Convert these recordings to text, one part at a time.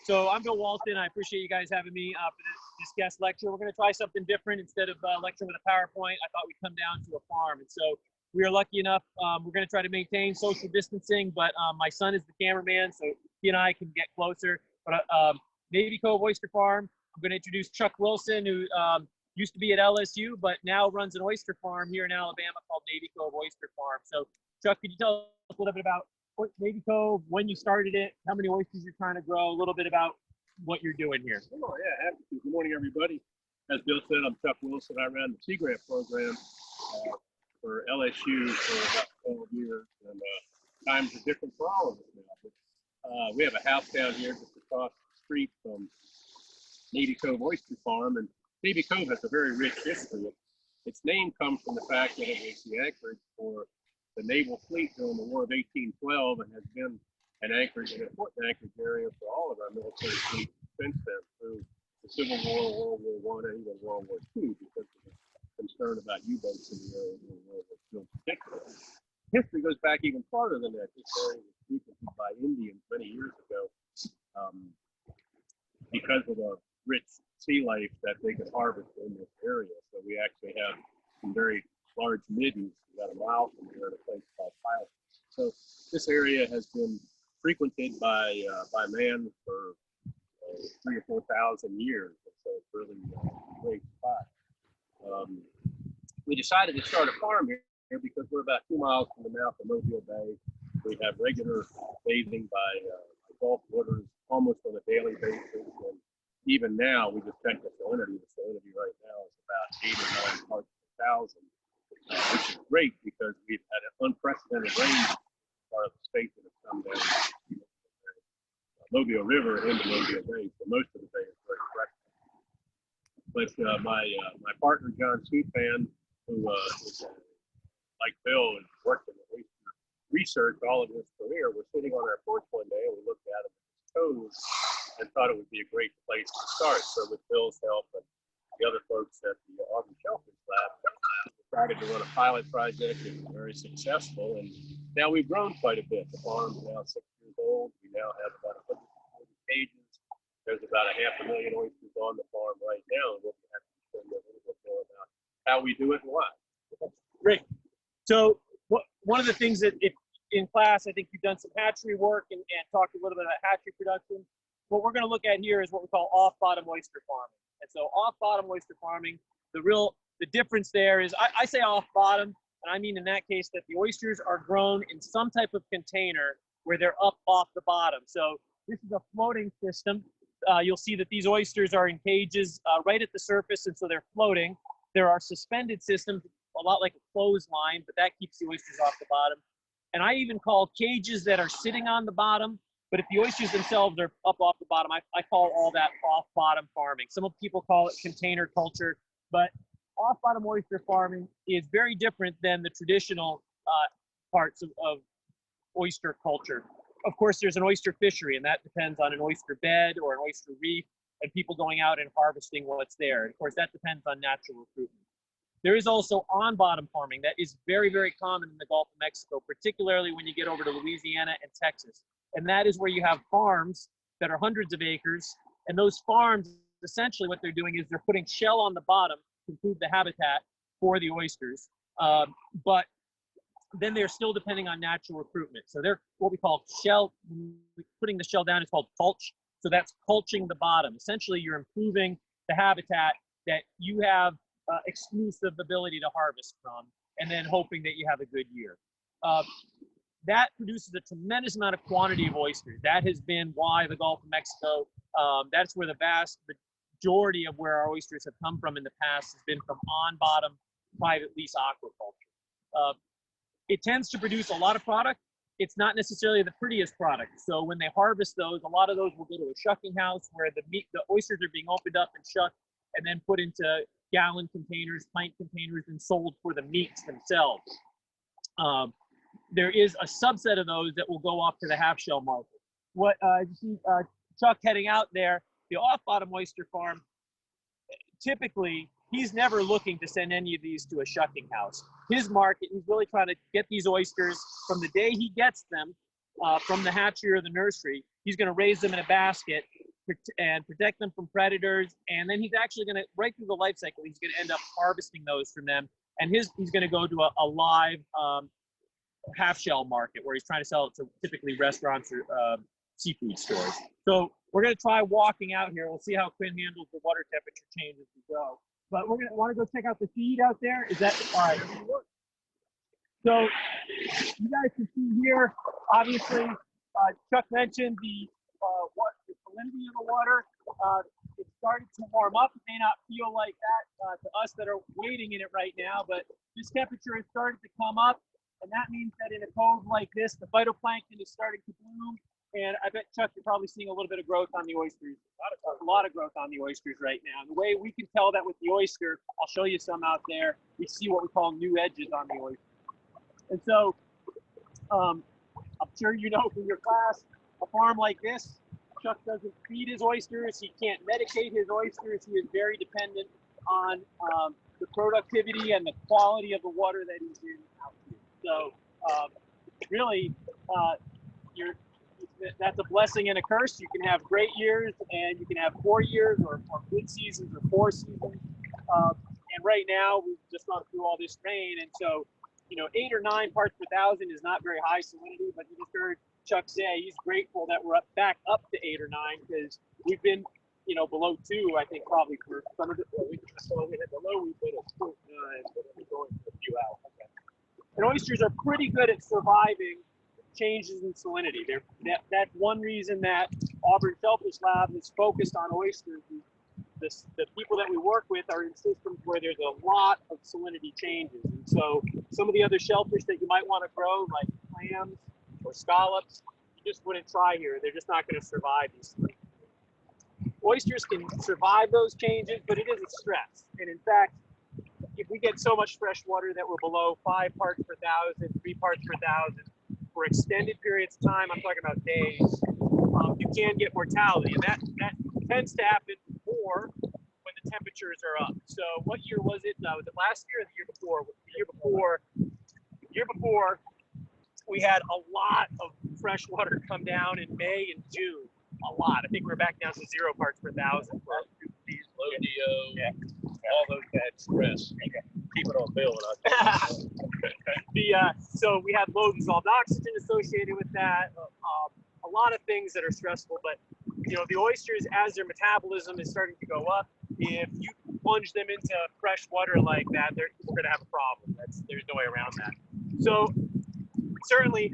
So I'm Bill Walton. I appreciate you guys having me for this guest lecture. We're going to try something different. Instead of lecturing with a PowerPoint, I thought we'd come down to a farm. And so we are lucky enough. We're going to try to maintain social distancing, but my son is the cameraman, so he and I can get closer. But Navy Cove Oyster Farm, I'm going to introduce Chuck Wilson, who used to be at LSU, but now runs an oyster farm here in Alabama called Navy Cove Oyster Farm. So Chuck, could you tell us a little bit about Navy Cove, when you started it, how many oysters you're trying to grow, a little bit about what you're doing here? Oh, yeah, happy to. Good morning, everybody. As Bill said, I'm Chuck Wilson. I ran the Sea Grant program for LSU for about 12 years, and times are different for all of us now. But, we have a house down here just across the street from Navy Cove Oyster Farm, and Navy Cove has a very rich history. Its name comes from the fact that it was the anchorage for the naval fleet during the War of 1812, and has been an anchorage, an important anchorage area for all of our military fleet since then, through the Civil War, World War I, and even World War II, because of the concern about U-boats in the area during World War II in particular. History goes back even farther than that. This area was frequented by Indians many years ago because of the rich sea life that they could harvest in this area. So we actually have some very large middens about a mile from here at a place called Pilot. So this area has been frequented by man for 3,000 or 4,000 years. So it's really a great spot. We decided to start a farm here because we're about 2 miles from the mouth of Mobile Bay. We have regular bathing by Gulf waters almost on a daily basis. And even now, we just checked the salinity. The salinity right now is about 8 or 9 parts per thousand. Which is great because we've had an unprecedented rain part of the state that has come down Mobile River into Mobile Bay, so most of the bay is very fresh. But my partner John Stuppan, who is, like Bill, has worked in the oyster research all of his career, was sitting on our porch one day and we looked at him and his toes and thought it would be a great place to start. So with Bill's help and the other folks at the Auburn Shellfish Lab, decided to run a pilot project. It was very successful, and now we've grown quite a bit. The farm is now 6 years old. We now have about 140 cages. There's about 500,000 oysters on the farm right now, and we'll be happy to show you a little bit more about how we do it and why. Great. So one of the things that in class, I think you've done some hatchery work and talked a little bit about hatchery production. What we're going to look at here is what we call off-bottom oyster farming. And so off-bottom oyster farming, the difference there is, I say off bottom, and I mean in that case that the oysters are grown in some type of container where they're up off the bottom. So this is a floating system. You'll see that these oysters are in cages right at the surface, and so they're floating. There are suspended systems, a lot like a clothesline, but that keeps the oysters off the bottom. And I even call cages that are sitting on the bottom, but if the oysters themselves are up off the bottom, I call all that off-bottom farming. Some people call it container culture, but off-bottom oyster farming is very different than the traditional parts of oyster culture. Of course, there's an oyster fishery, and that depends on an oyster bed or an oyster reef and people going out and harvesting what's there. And of course, that depends on natural recruitment. There is also on-bottom farming that is very, very common in the Gulf of Mexico, particularly when you get over to Louisiana and Texas. And that is where you have farms that are hundreds of acres. And those farms, essentially what they're doing is they're putting shell on the bottom to improve the habitat for the oysters. But then they're still depending on natural recruitment. So they're what we call putting the shell down is called culch. So that's culching the bottom. Essentially, you're improving the habitat that you have exclusive ability to harvest from, and then hoping that you have a good year. That produces a tremendous amount of quantity of oysters. That has been why the Gulf of Mexico, that's where the vast majority of where our oysters have come from in the past has been from on-bottom private lease aquaculture. It tends to produce a lot of product. It's not necessarily the prettiest product. So when they harvest those, a lot of those will go to a shucking house where the oysters are being opened up and shucked and then put into gallon containers, pint containers, and sold for the meats themselves. There is a subset of those that will go off to the half-shell market. What you see Chuck heading out there, the off-bottom oyster farm, typically, he's never looking to send any of these to a shucking house. His market, he's really trying to get these oysters from the day he gets them from the hatchery or the nursery. He's going to raise them in a basket, and protect them from predators. And then he's actually going to, right through the life cycle, he's going to end up harvesting those from them. And he's going to go to a live half shell market where he's trying to sell it to typically restaurants or seafood stores. So we're going to try walking out here. We'll see how Quinn handles the water temperature change as we go. But we're going to want to go check out the feed out there. Is that all right? So you guys can see here, obviously, Chuck mentioned the salinity of the water. It's starting to warm up. It may not feel like that to us that are waiting in it right now, but this temperature has started to come up, and that means that in a cove like this, the phytoplankton is starting to bloom. And I bet, Chuck, you're probably seeing a little bit of growth on the oysters. A lot of growth on the oysters right now. And the way we can tell that with the oyster, I'll show you some out there. We see what we call new edges on the oyster. And so I'm sure you know from your class, a farm like this, Chuck doesn't feed his oysters. He can't medicate his oysters. He is very dependent on the productivity and the quality of the water that he's in out here. So really, that's a blessing and a curse. You can have great years and you can have 4 years or good seasons or 4 seasons. And right now we've just gone through all this rain. And so, 8 or 9 parts per thousand is not very high salinity, but you just heard Chuck say he's grateful that we're back up to 8 or 9 because we've been, below 2, I think probably for some of the, we had the low, we've been at 0.9, but we're going for a few out. Okay. And oysters are pretty good at surviving changes in salinity. That's one reason that Auburn Shellfish Lab is focused on oysters. The people that we work with are in systems where there's a lot of salinity changes. And so some of the other shellfish that you might want to grow, like clams or scallops, you just wouldn't try here. They're just not going to survive these things. Oysters can survive those changes, but it is a stress. And in fact, if we get so much fresh water that we're below 5 parts per thousand, 3 parts per thousand, for extended periods of time, I'm talking about days, you can get mortality. And that tends to happen more when the temperatures are up. So what year was it? Was it last year or the year before? The year before, we had a lot of fresh water come down in May and June. A lot. I think we're back down to 0 parts per thousand. These low DO, all those bad stress. Okay. Keep it on building. So we had low dissolved oxygen associated with that. A lot of things that are stressful, but the oysters, as their metabolism is starting to go up, if you plunge them into fresh water like that, we're going to have a problem. There's no way around that. So certainly,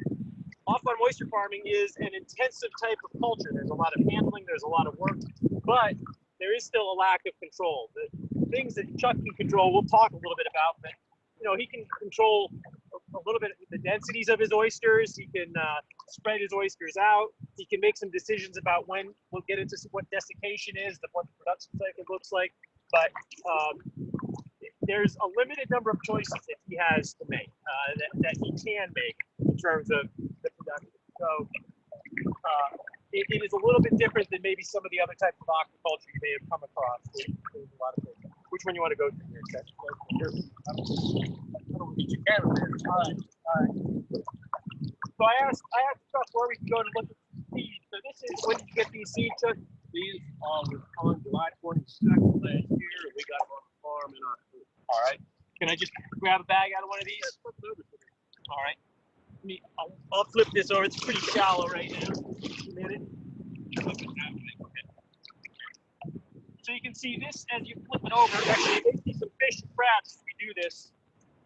off-bottom oyster farming is an intensive type of culture. There's a lot of handling, there's a lot of work, but there is still a lack of control. The things that Chuck can control, we'll talk a little bit about, but he can control a little bit the densities of his oysters. He can spread his oysters out. He can make some decisions about when we'll get into what desiccation is, what the production cycle looks like. But there's a limited number of choices that he has to make, that he can make in terms of the production. So it is a little bit different than maybe some of the other types of aquaculture you may have come across. There's a lot of things. Which one you want to go to here? I don't want to get your camera there. All right. So I asked Chuck where we can go to look at the seed. So this is, when did you get these seeds, Chuck? These were on July 22nd last year, and we got them on the farm in October. All right. Can I just grab a bag out of one of these? All right. I'll flip this over. It's pretty shallow right now. A minute. So you can see this as you flip it over. Actually, you see some fish and crabs as we do this.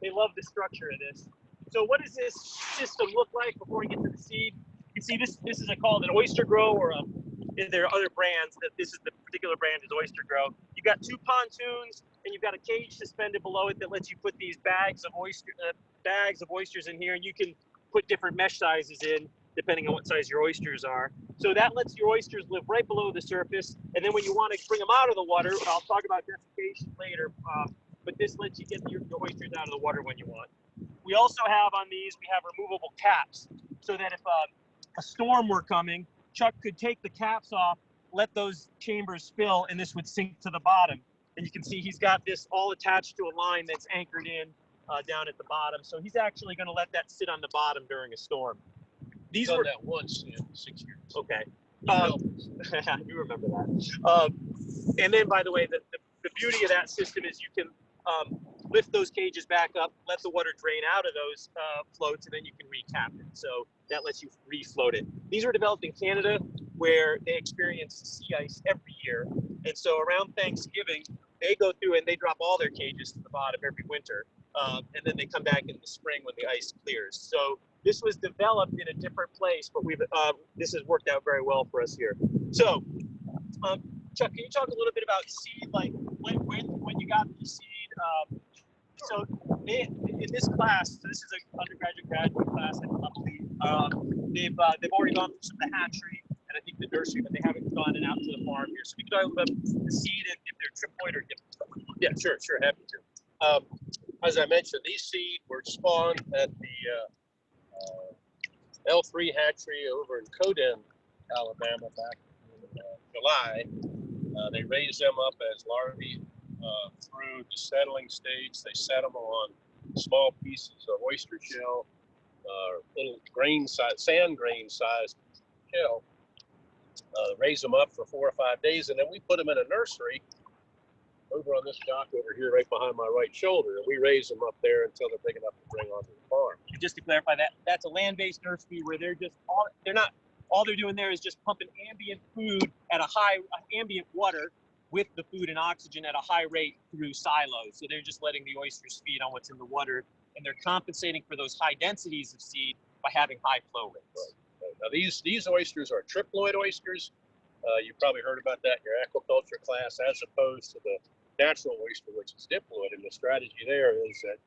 They love the structure of this. So what does this system look like before we get to the seed? You can see this is called an oyster grow, or there are other brands. That this is the particular brand is oyster grow. You've got 2 pontoons, and you've got a cage suspended below it that lets you put these bags of oysters in here, and you can put different mesh sizes in depending on what size your oysters are. So that lets your oysters live right below the surface. And then when you want to bring them out of the water, I'll talk about desiccation later, but this lets you get your oysters out of the water when you want. We also have on these, we have removable caps, so that if a storm were coming, Chuck could take the caps off, let those chambers fill, and this would sink to the bottom. And you can see he's got this all attached to a line that's anchored in down at the bottom. So he's actually going to let that sit on the bottom during a storm. These were that once in 6 years. Okay. I do remember that. And then, by the way, the beauty of that system is you can lift those cages back up, let the water drain out of those floats, and then you can recap it. So that lets you refloat it. These were developed in Canada, where they experience sea ice every year. And so around Thanksgiving, they go through and they drop all their cages to the bottom every winter. And then they come back in the spring when the ice clears. So this was developed in a different place, but this has worked out very well for us here. So, Chuck, can you talk a little bit about seed, like when you got the seed? So in this class, so this is an undergraduate graduate class, I believe. They've already gone through some of the hatchery and I think the nursery, but they haven't gone out to the farm here. So we can talk about the seed and if they're triploid or diploid. Yeah, sure, happy to. As I mentioned, these seed were spawned at the L3 hatchery over in Coden, Alabama, back in July. They raised them up as larvae through the settling stage. They set them on small pieces of oyster shell, little sand grain sized shell. Raise them up for 4 or 5 days, and then we put them in a nursery over on this dock over here, right behind my right shoulder, and we raise them up there until they're big enough to bring onto the farm. And just to clarify, that's a land-based nursery where all they're doing there is just pumping ambient food at ambient water with the food and oxygen at a high rate through silos. So they're just letting the oysters feed on what's in the water, and they're compensating for those high densities of seed by having high flow rates. Right. Now these oysters are triploid oysters. You've probably heard about that in your aquaculture class, as opposed to the natural oyster, which is diploid. And the strategy there is that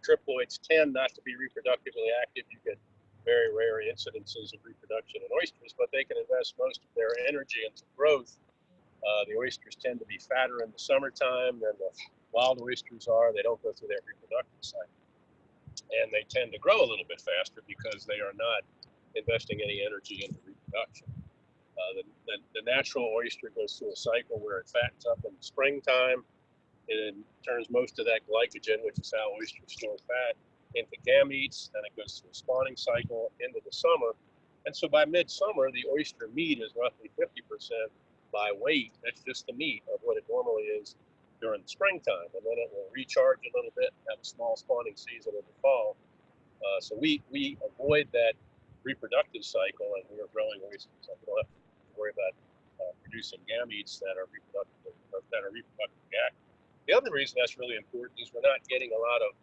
triploids tend not to be reproductively active. You get very rare incidences of reproduction in oysters, but they can invest most of their energy into growth. The oysters tend to be fatter in the summertime than the wild oysters are. They don't go through their reproductive cycle. And they tend to grow a little bit faster because they are not investing any energy into reproduction. The natural oyster goes through a cycle where it fattens up in the springtime and turns most of that glycogen, which is how oysters store fat, into gametes. Then it goes through a spawning cycle into the summer. And so by midsummer, the oyster meat is roughly 50% by weight. That's just the meat of what it normally is during the springtime. And then it will recharge a little bit and have a small spawning season in the fall. So we avoid that reproductive cycle, and we are growing oysters. So we don't have to worry about producing gametes that are reproductive active. The other reason that's really important is we're not getting a lot of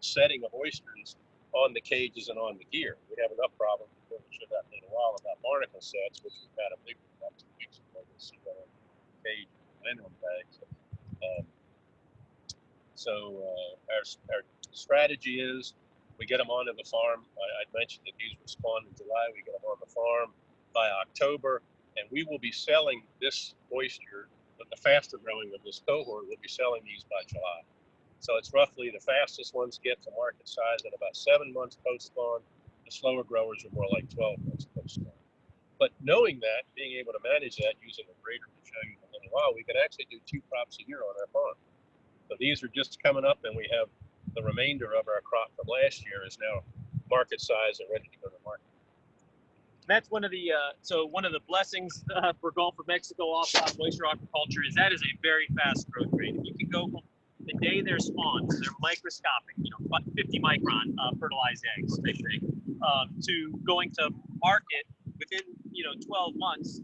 setting of oysters on the cages and on the gear. We have enough problems, we should have in a while, about barnacle sets, which we've had a big one about 2 weeks ago. You'll see that on the cage and on bags. Our strategy is we get them onto the farm. I mentioned that these were spawned in July. We get them on the farm by October, and we will be selling this oyster, but the faster growing of this cohort, we'll be selling these by July. So it's roughly the fastest ones get to market size at about 7 months post-spawn. The slower growers are more like 12 months post-spawn. But knowing that, being able to manage that using a grader to show you in a little while, we can actually do 2 crops a year on our farm. So these are just coming up, and we have the remainder of our crop from last year is now market size and ready to go to market. That's one of the blessings for Gulf of Mexico off-spot oyster aquaculture is that is a very fast growth rate. If you can go from the day they're spawned, so they're microscopic, 50 micron fertilized eggs, type thing, to going to market within 12 months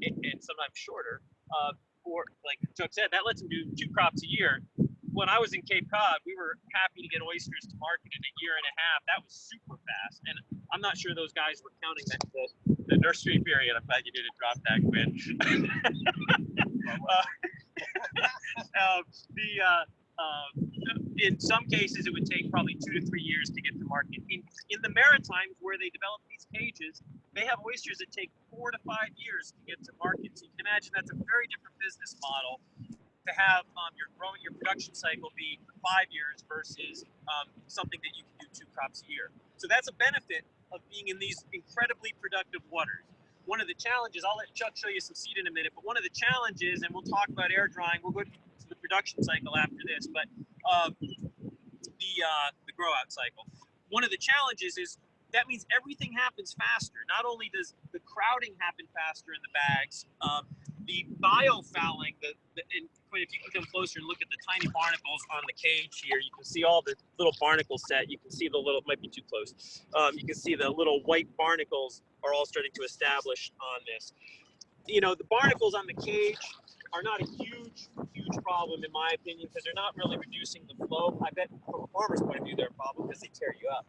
and sometimes shorter. Or like Chuck said, that lets them do 2 crops a year. When I was in Cape Cod, we were happy to get oysters to market in a year and a half. That was super fast, and I'm not sure those guys were counting the nursery period. I'm glad you didn't drop that, Quinn. In some cases, it would take probably 2 to 3 years to get to market. In the Maritimes, where they develop these cages, they have oysters that take 4 to 5 years to get to market. So you can imagine that's a very different business model to have your production cycle be 5 years versus something that you can do 2 crops a year. So that's a benefit of being in these incredibly productive waters. One of the challenges, I'll let Chuck show you some seed in a minute, but one of the challenges, and we'll talk about air drying, we'll go to the production cycle after this, but the grow out cycle. One of the challenges is that means everything happens faster. Not only does the crowding happen faster in the bags. The biofouling, and if you can come closer and look at the tiny barnacles on the cage here, you can see all the little barnacle set. You can see the little, might be too close. You can see the little white barnacles are all starting to establish on this. You know, the barnacles on the cage are not a huge problem in my opinion, because they're not really reducing the flow. I bet from a farmer's point of view, they're a problem because they tear you up.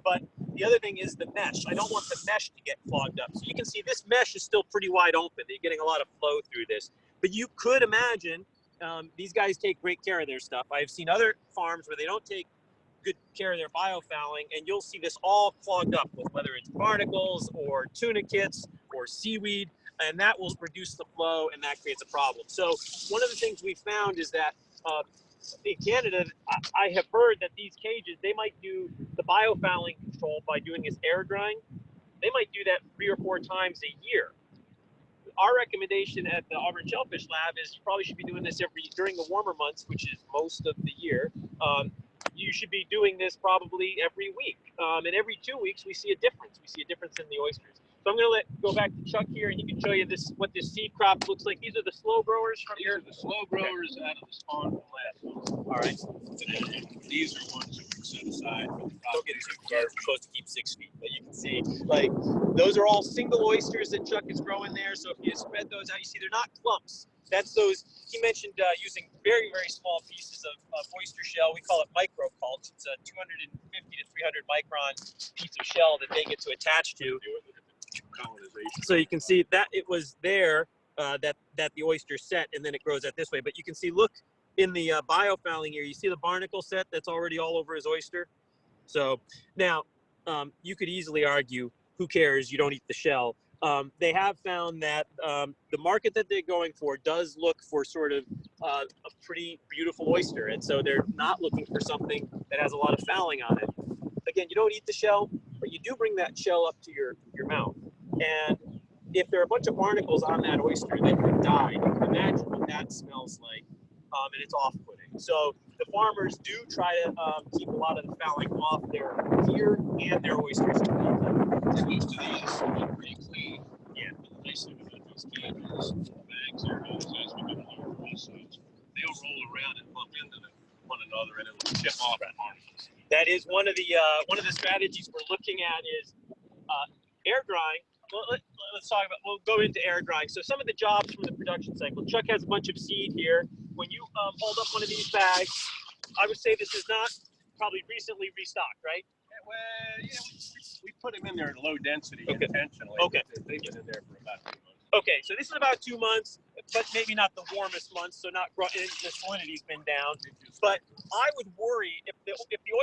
But the other thing is the mesh. I don't want the mesh to get clogged up. So you can see this mesh is still pretty wide open. You're getting a lot of flow through this. But you could imagine these guys take great care of their stuff. I've seen other farms where they don't take good care of their biofouling, and you'll see this all clogged up with whether it's barnacles or tunicates or seaweed, and that will reduce the flow, and that creates a problem. So one of the things we found is that in Canada, I have heard that these cages, they might do the biofouling control by doing this air drying. They might do that 3 or 4 times a year. Our recommendation at the Auburn Shellfish Lab is you probably should be doing this during the warmer months, which is most of the year. You should be doing this probably every week. And every 2 weeks, we see a difference. We see a difference in the oysters. So I'm going to go back to Chuck here, and he can show you what this seed crop looks like. These are the slow growers from here. These are the slow growers out of the spawn from last month. All right. And these are ones that we set aside for the Don't get too close. We're supposed to keep 6 feet, but you can see, like, those are all single oysters that Chuck is growing there. So if you spread those out, you see they're not clumps. That's those, he mentioned using very, very small pieces of oyster shell. We call it micro culch. It's a 250 to 300 micron piece of shell that they get to attach to. Colonization. So you can see that it was there that the oyster set, and then it grows out this way. But you can see, look in the biofouling here, you see the barnacle set that's already all over his oyster. So now you could easily argue, who cares? You don't eat the shell. They have found that the market that they're going for does look for sort of a pretty beautiful oyster, and so they're not looking for something that has a lot of fouling on it. Again, you don't eat the shell, but you do bring that shell up to your mouth. And if there are a bunch of barnacles on that oyster that could die, you can imagine what that smells like, and it's off-putting. So the farmers do try to keep a lot of the fouling off their gear and their oysters. Most of these are pretty clean. Yeah. But the nice thing about these cages, bags are as we go along the west sides, they'll roll around and bump into one another, and it'll chip off the barnacles. That is one of the strategies we're looking at is air drying. Well, let's talk about. We'll go into air drying. So some of the jobs from the production cycle. Chuck has a bunch of seed here. When you hold up one of these bags, I would say this is not probably recently restocked, right? Yeah, well, yeah, we put them in there at low density intentionally. Okay. They've been in there for about 2 months. Okay, so this is about 2 months, but maybe not the warmest months, so not the salinity's been down. But I would worry if the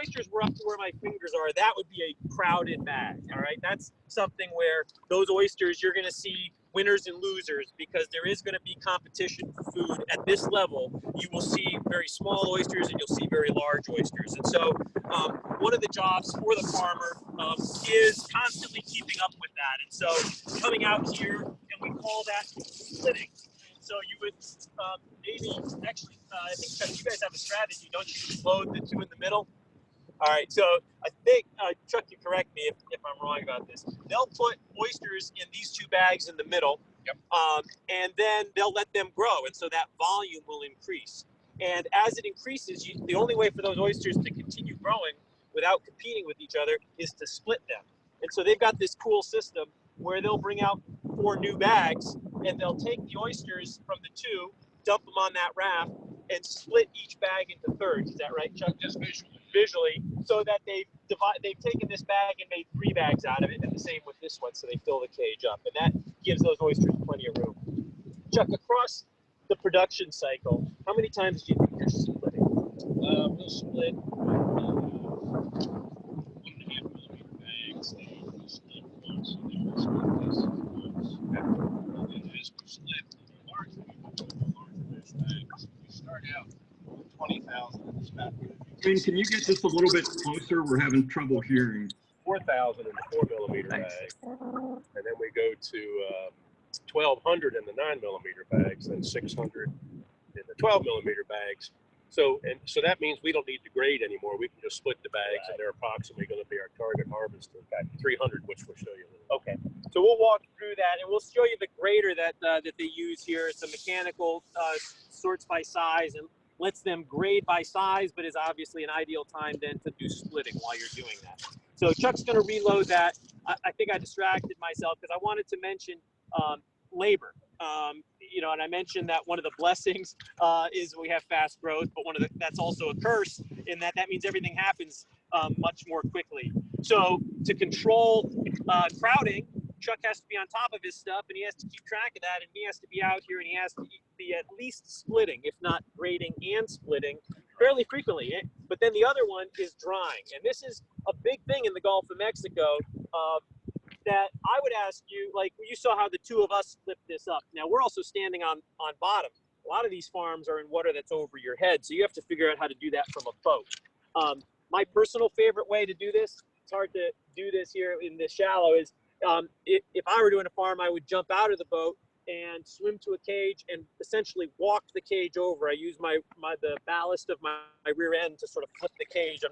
oysters were up to where my fingers are, that would be a crowded bag. All right, that's something where those oysters, you're going to see winners and losers, because there is going to be competition for food at this level. You will see very small oysters and you'll see very large oysters. And so one of the jobs for the farmer is constantly keeping up with that. And so coming out here, and we call that splitting. So you would maybe, actually, I think you guys have a strategy, don't you? Load the 2 in the middle. All right, so I think, Chuck, you correct me if I'm wrong about this. They'll put oysters in these 2 bags in the middle, yep. And then they'll let them grow, and so that volume will increase. And as it increases, the only way for those oysters to continue growing without competing with each other is to split them. And so they've got this cool system where they'll bring out 4 new bags, and they'll take the oysters from the 2, dump them on that raft, and split each bag into thirds. Is that right, Chuck? Just visually, so that they've taken this bag and made 3 bags out of it, and the same with this one, so they fill the cage up, and that gives those oysters plenty of room. Chuck, across the production cycle, how many times do you think you're splitting? We'll split 1.5 millimeter bags. We'll split once, and then we'll split this once. And then as we split the larger fish bags, we start out with 20,000 in this back. Can you get just a little bit closer? We're having trouble hearing. 4,000 in the 4 millimeter bag, and then we go to 1,200 in the 9 millimeter bags, then 600 in the 12 millimeter bags. So that means we don't need to grade anymore. We can just split the bags, and they're approximately going to be our target harvest of 300, which we'll show you. Okay. So we'll walk through that, and we'll show you the grader that that they use here. It's a mechanical, sorts by size and lets them grade by size, but is obviously an ideal time then to do splitting while you're doing that. So Chuck's going to reload that. I think I distracted myself because I wanted to mention labor. You know, and I mentioned that one of the blessings is we have fast growth, but that's also a curse in that means everything happens much more quickly. So to control crowding, Chuck has to be on top of his stuff, and he has to keep track of that, and he has to be out here, and he has to be at least splitting, if not grading and splitting, fairly frequently. But then the other one is drying, and this is a big thing in the Gulf of Mexico. That I would ask you, like you saw how the two of us split this up. Now we're also standing on bottom. A lot of these farms are in water that's over your head, so you have to figure out how to do that from a boat. My personal favorite way to do this, it's hard to do this here in this shallow, is if I were doing a farm, I would jump out of the boat and swim to a cage and essentially walk the cage over. I use the ballast of my rear end to sort of flip the cage.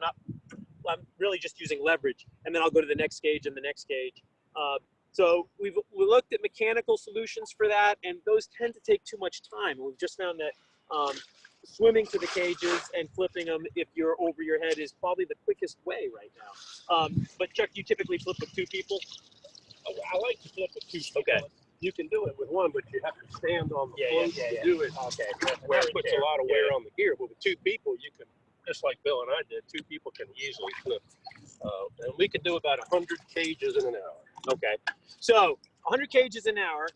I'm really just using leverage, and then I'll go to the next cage and the next cage. So we looked at mechanical solutions for that, and those tend to take too much time. We've just found that swimming to the cages and flipping them if you're over your head is probably the quickest way right now. But Chuck, you typically flip with two people? I like to flip with two people. Okay. You can do it with one, but you have to stand on the float to do it. Okay. That puts a lot of wear on the gear. But with two people, you can, just like Bill and I did, two people can easily flip. And we can do about 100 cages in an hour. Okay. So 100 cages an hour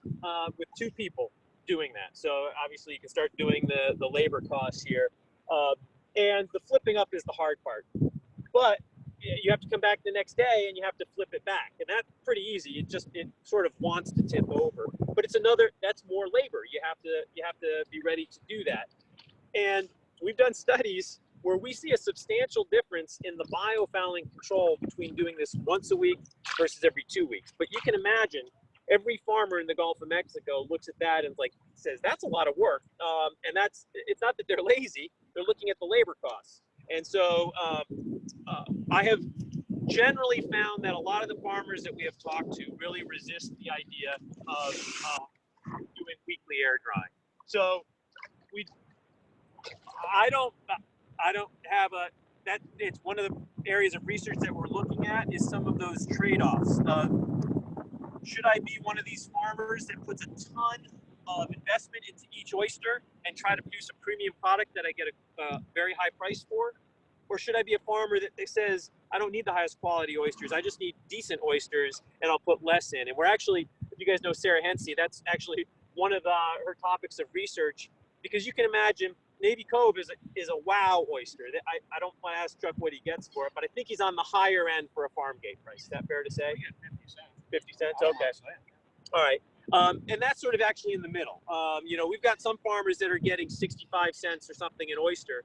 with two people doing that. So obviously you can start doing the labor costs here. And the flipping up is the hard part. But you have to come back the next day and you have to flip it back, and that's pretty easy. It sort of wants to tip over, but that's more labor. You have to be ready to do that. And we've done studies where we see a substantial difference in the biofouling control between doing this once a week versus every 2 weeks. But you can imagine every farmer in the Gulf of Mexico looks at that and says that's a lot of work. And it's not that they're lazy; they're looking at the labor costs. And so I have generally found that a lot of the farmers that we have talked to really resist the idea of doing weekly air drying. So I don't have it's one of the areas of research that we're looking at is some of those trade-offs. Should I be one of these farmers that puts a ton of investment into each oyster and try to produce a premium product that I get a very high price for? Or should I be a farmer that says, I don't need the highest quality oysters, I just need decent oysters and I'll put less in? And we're actually, if you guys know Sarah Hensey, that's actually one of her topics of research, because you can imagine Navy Cove is a wow oyster. I don't want to ask Chuck what he gets for it, but I think he's on the higher end for a farm gate price. Is that fair to say? Yeah, 50 cents. 50 cents, okay. All right. And that's sort of actually in the middle. We've got some farmers that are getting 65 cents or something an oyster.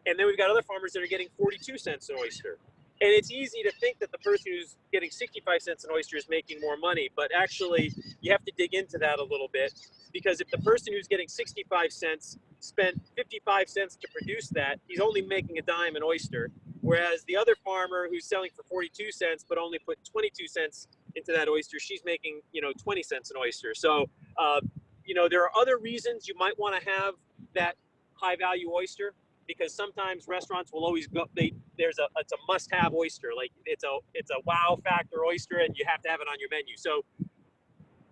And then we've got other farmers that are getting 42 cents an oyster. And it's easy to think that the person who's getting 65 cents an oyster is making more money, but actually you have to dig into that a little bit, because if the person who's getting 65 cents spent 55 cents to produce that, he's only making a dime an oyster. Whereas the other farmer who's selling for 42 cents, but only put 22 cents into that oyster, she's making, 20 cents an oyster. So, there are other reasons you might want to have that high value oyster, because sometimes restaurants will always go, it's a must-have oyster, like it's a wow factor oyster, and you have to have it on your menu. So,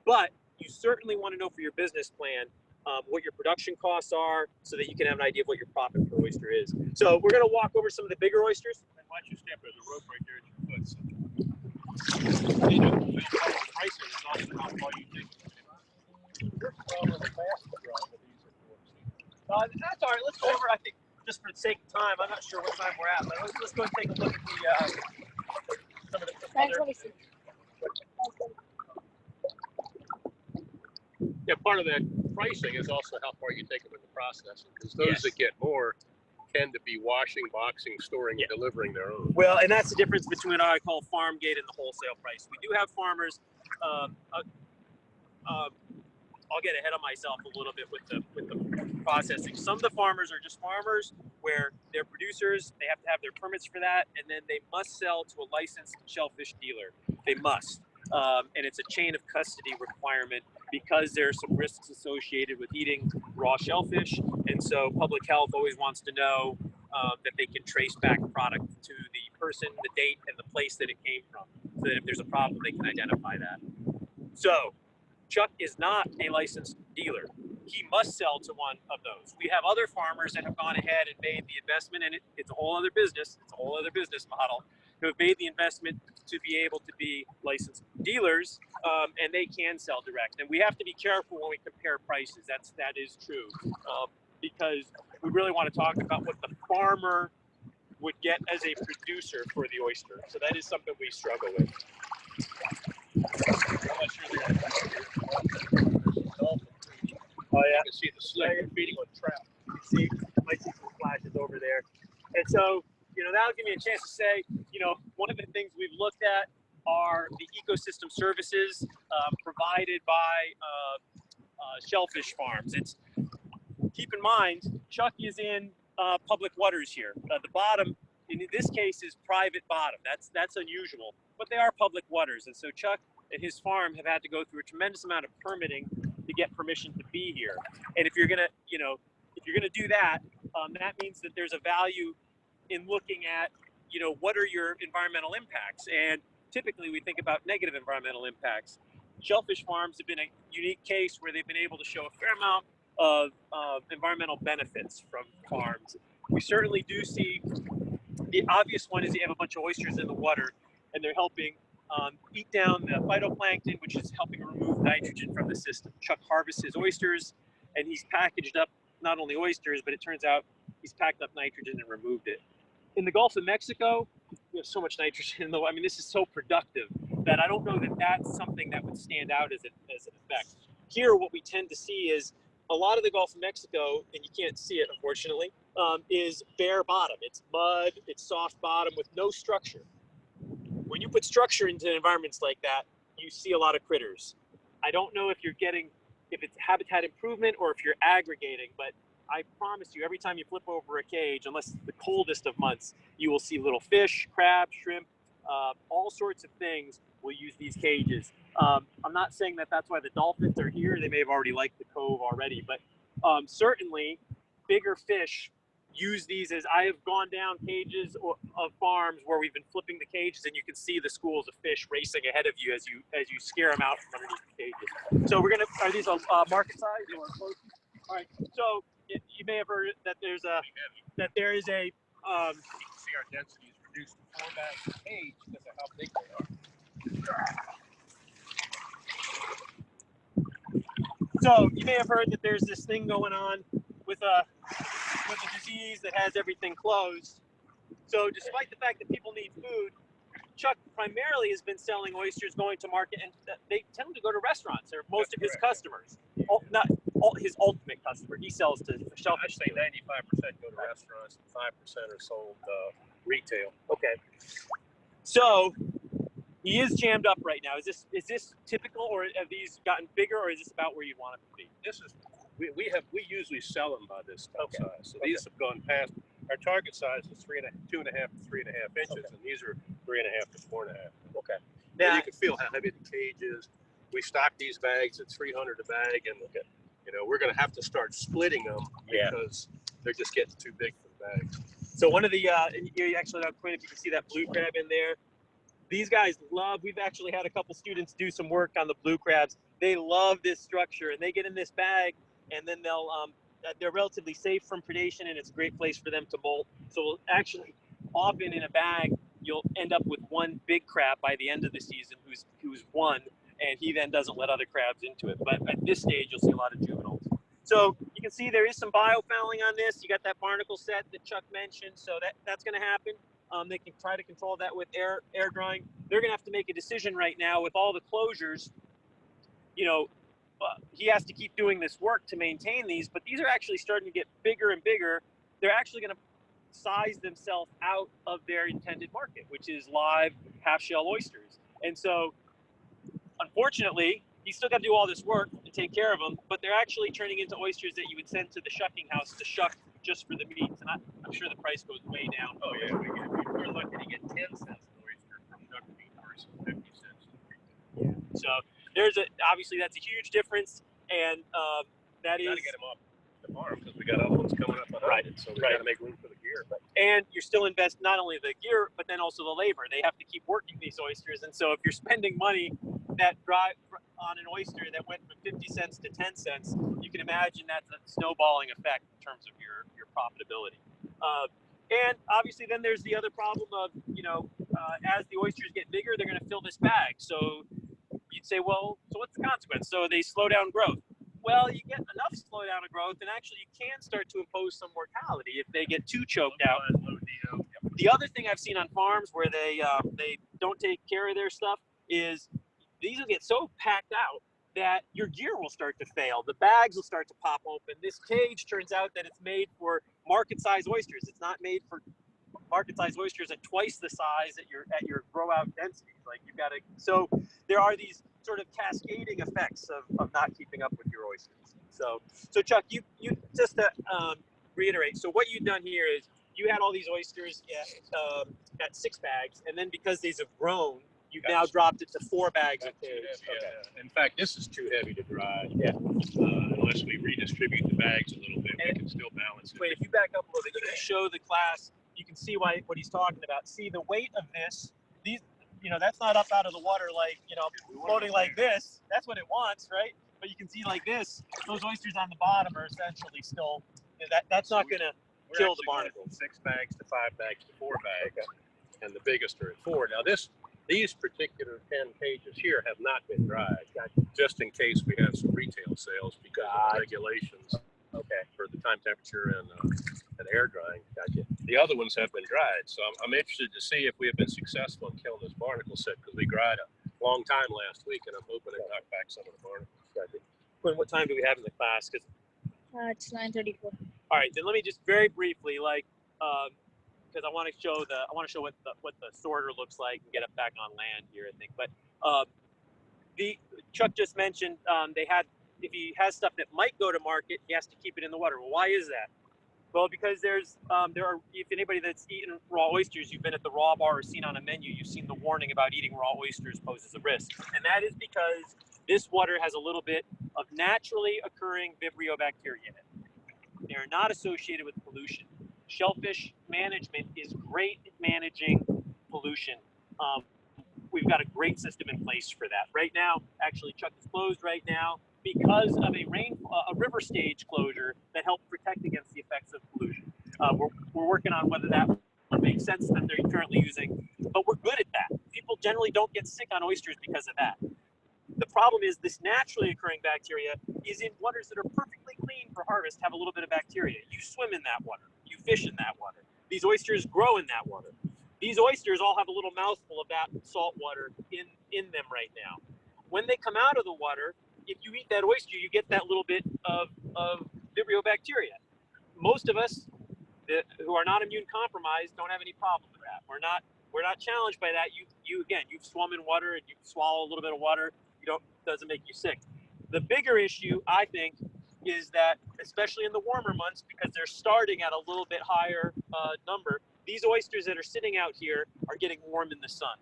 but you certainly want to know for your business plan what your production costs are, so that you can have an idea of what your profit per oyster is. So we're going to walk over some of the bigger oysters. And watch your step, there's a rope right there at your foot. So, pricing is also how far you take it. That's That's all right. Let's go over, I think, just for the sake of time, I'm not sure what time we're at, but let's go and take a look at some of the other. Yeah, part of that pricing is also how far you take them in the processing, because those that get more tend to be washing, boxing, storing, and delivering their own. Well, and that's the difference between what I call farm gate and the wholesale price. We do have farmers. I'll get ahead of myself a little bit with the processing. Some of the farmers are just farmers where they're producers. They have to have their permits for that, and then they must sell to a licensed shellfish dealer. They must. and it's a chain of custody requirement because there are some risks associated with eating raw shellfish. And so public health always wants to know that they can trace back product to the person, the date, and the place that it came from, so that if there's a problem, they can identify that. So Chuck is not a licensed dealer. He must sell to one of those. We have other farmers that have gone ahead and made the investment, and it's a whole other business. It's a whole other business model, who have made the investment to be able to be licensed dealers, and they can sell direct. And we have to be careful when we compare prices. That is true, because we really want to talk about what the farmer would get as a producer for the oyster. So that is something we struggle with. I'm not sure they're going to dolphin feeding. Oh yeah, you can see the slick feeding on trout. You might see some flashes over there. And so, that'll give me a chance to say, one of the things we've looked at are the ecosystem services provided by shellfish farms. Keep in mind, Chuck is in public waters here. The bottom, in this case, is private bottom. That's unusual, but they are public waters. And so Chuck and his farm have had to go through a tremendous amount of permitting to get permission to be here. And if you're gonna do that, that means that there's a value in looking at, what are your environmental impacts? And typically we think about negative environmental impacts. Shellfish farms have been a unique case where they've been able to show a fair amount of environmental benefits from farms. We certainly do see the obvious one is you have a bunch of oysters in the water, and they're helping eat down the phytoplankton, which is helping remove nitrogen from the system. Chuck harvests his oysters, and he's packaged up not only oysters, but it turns out he's packed up nitrogen and removed it. In the Gulf of Mexico, we have so much nitrogen in the water. I mean, this is so productive that I don't know that that's something that would stand out as an effect. Here, what we tend to see is a lot of the Gulf of Mexico, and you can't see it, unfortunately, is bare bottom. It's mud, it's soft bottom with no structure. When you put structure into environments like that, you see a lot of critters. I don't know if it's habitat improvement or if you're aggregating, but I promise you, every time you flip over a cage, unless it's the coldest of months, you will see little fish, crab, shrimp, all sorts of things will use these cages. I'm not saying that that's why the dolphins are here. They may have already liked the cove already, but certainly bigger fish use these. As I have gone down cages of farms where we've been flipping the cages, and you can see the schools of fish racing ahead of you as you scare them out from underneath the cages. So are these market size or close? All right. So you may have heard that there is a you can see our density is reduced to 4 bags per cage because of how big they are. So you may have heard that there's this thing going on with a disease that has everything closed. So despite the fact that people need food, Chuck primarily has been selling oysters, going to market, and they tend to go to restaurants. They're most of his customers, not his ultimate customer. He sells to shellfish. I'd say 95% go to restaurants, and 5% are sold retail. Okay. So he is jammed up right now. Is this typical, or have these gotten bigger, or is this about where you want them to be? This is we usually sell them by this size. So these have gone past. Our target size is 2.5 to 3.5 inches, and these are 3.5 to 4.5. Okay. Now you can feel how heavy the cage is. We stock these bags at $300 a bag, and we're going to have to start splitting them because they're just getting too big for the bags. So one of the you actually, Quinn, if you can see that blue crab in there, these guys we've actually had a couple students do some work on the blue crabs. They love this structure, and they get in this bag, and then they're relatively safe from predation, and it's a great place for them to molt. So actually, often in a bag, you'll end up with one big crab by the end of the season who's won, and he then doesn't let other crabs into it. But at this stage, you'll see a lot of juveniles. So you can see there is some biofouling on this. You got that barnacle set that Chuck mentioned, so that's going to happen. They can try to control that with air drying. They're going to have to make a decision right now with all the closures. He has to keep doing this work to maintain these, but these are actually starting to get bigger and bigger. They're actually going to size themselves out of their intended market, which is live half-shell oysters. And so, unfortunately, you still got to do all this work to take care of them, but they're actually turning into oysters that you would send to the shucking house to shuck just for the meats. And I'm sure the price goes way down. Oh yeah, we're lucky to get 10 cents an oyster from shucked meat versus 50 cents. So obviously that's a huge difference, and that We is. got to get them off the farm because we got other ones coming up behind it, so we got to make room for the gear. And you're still invest not only the gear, but then also the labor. They have to keep working these oysters, and so if you're spending money that drive on an oyster that went from 50 cents to 10 cents, you can imagine that's a snowballing effect in terms of your profitability. And obviously, then there's the other problem of as the oysters get bigger, they're going to fill this bag. So you'd say, well, so what's the consequence? So they slow down growth. Well, you get enough slowdown of growth, and actually you can start to impose some mortality if they get too choked out. The other thing I've seen on farms where they don't take care of their stuff is these will get so packed out that your gear will start to fail. The bags will start to pop open. This cage turns out that it's made for market-size oysters. It's not made for market-sized oysters at twice the size at your grow-out densities. Like you've got to. So there are these sort of cascading effects of not keeping up with your oysters. So Chuck, you just to reiterate. So what you've done here is you had all these oysters at 6 bags, and then because these have grown, you've now dropped it to 4 bags of cage. Okay. In fact, this is too heavy to dry. Yeah. Unless we redistribute the bags a little bit, we can still balance it. Wait, if you back up a little bit, you can show the class. You can see what he's talking about. See the weight of this. These, that's not up out of the water like, floating like this. That's what it wants, right? But you can see like this, those oysters on the bottom are essentially still, that's not going to kill the barnacle. From 6 bags to 5 bags to 4 bags, and the biggest are at 4. Now these particular 10 cages here have not been dried, just in case we have some retail sales because of the regulations. Okay, for the time temperature and air drying. Gotcha. The other ones have been dried, so I'm interested to see if we have been successful in killing this barnacle set because we dried a long time last week, and I'm hoping to knock back some of the barnacles. Gotcha. Quinn, what time do we have in the class? It's 9:34. All right, then let me just very briefly, because I want to show what the sorter looks like and get it back on land here, I think. But Chuck just mentioned if he has stuff that might go to market, he has to keep it in the water. Well, why is that? Well, because there are, if anybody that's eaten raw oysters, you've been at the raw bar or seen on a menu, you've seen the warning about eating raw oysters poses a risk. And that is because this water has a little bit of naturally occurring Vibrio bacteria in it. They are not associated with pollution. Shellfish management is great at managing pollution. We've got a great system in place for that. Right now, actually, Chuck is closed right now because of a river stage closure that helped protect against the effects of pollution. We're working on whether that would make sense that they're currently using, but we're good at that. People generally don't get sick on oysters because of that. The problem is this naturally occurring bacteria is in waters that are perfectly clean for harvest, have a little bit of bacteria. You swim in that water. You fish in that water. These oysters grow in that water. These oysters all have a little mouthful of that salt water in them right now. When they come out of the water, if you eat that oyster, you get that little bit of Vibrio bacteria. Most of us who are not immune compromised don't have any problem with that. We're not challenged by that. You've swum in water and you swallow a little bit of water. Doesn't make you sick. The bigger issue, I think, is that especially in the warmer months, because they're starting at a little bit higher number, these oysters that are sitting out here are getting warm in the sun.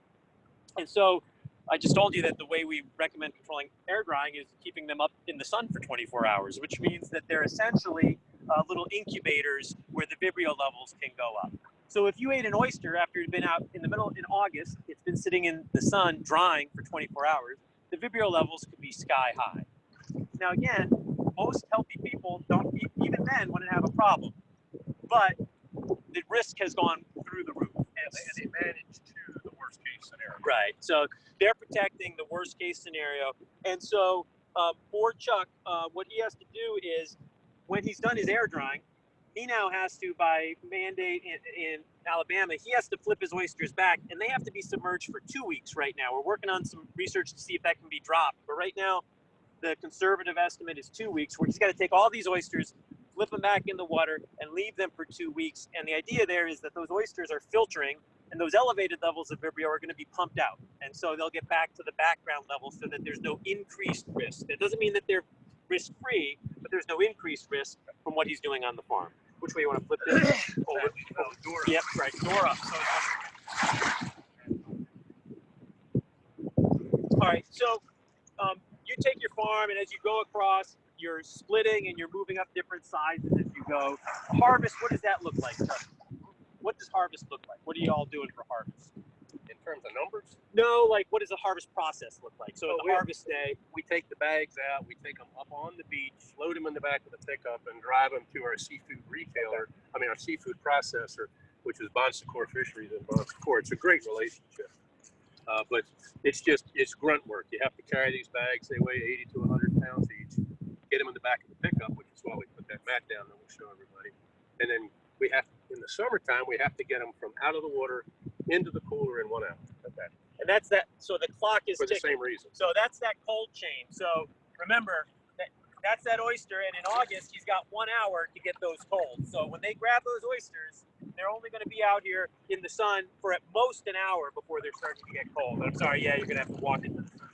And so I just told you that the way we recommend controlling air drying is keeping them up in the sun for 24 hours, which means that they're essentially little incubators where the Vibrio levels can go up. So if you ate an oyster after you'd been out in August, it's been sitting in the sun drying for 24 hours, the Vibrio levels could be sky high. Now again, most healthy people don't even then wouldn't have a problem, but the risk has gone through the roof. And they manage to the worst case scenario. Right. So they're protecting the worst case scenario. And so for Chuck, what he has to do is when he's done his air drying, he now has to, by mandate in Alabama, he has to flip his oysters back, and they have to be submerged for 2 weeks right now. We're working on some research to see if that can be dropped. But right now, the conservative estimate is 2 weeks, where he's got to take all these oysters, flip them back in the water, and leave them for 2 weeks. And the idea there is that those oysters are filtering, and those elevated levels of Vibrio are going to be pumped out. And so they'll get back to the background level so that there's no increased risk. That doesn't mean that they're risk-free, but there's no increased risk from what he's doing on the farm. Which way you want to flip this? Over. Door. Yep, right. Door up. So, all right. So you take your farm, and as you go across, you're splitting and you're moving up different sizes as you go. Harvest, what does that look like, Chuck? What does harvest look like? What are you all doing for harvest? In terms of numbers, No, like what does the harvest process look like? So the harvest day, we take the bags out, we take them up on the beach, load them in the back of the pickup, and drive them to our seafood retailer. Our seafood processor, which is Bon Secours Fisheries in Bon Secours. It's a great relationship, but it's grunt work. You have to carry these bags. They weigh 80 to 100 pounds each. Get them in the back of the pickup, which is why we put that mat down that we'll show everybody. And then we have, in the summertime, we have to get them from out of the water into the cooler in 1 hour. okay. And that's that. So the clock is For the ticking. same reason. So that's that cold chain. So remember, that's that oyster. And in August, he's got 1 hour to get those cold. So when they grab those oysters, they're only going to be out here in the sun for at most an hour before they're starting to get cold. I'm sorry, yeah, you're going to have to walk into the sun.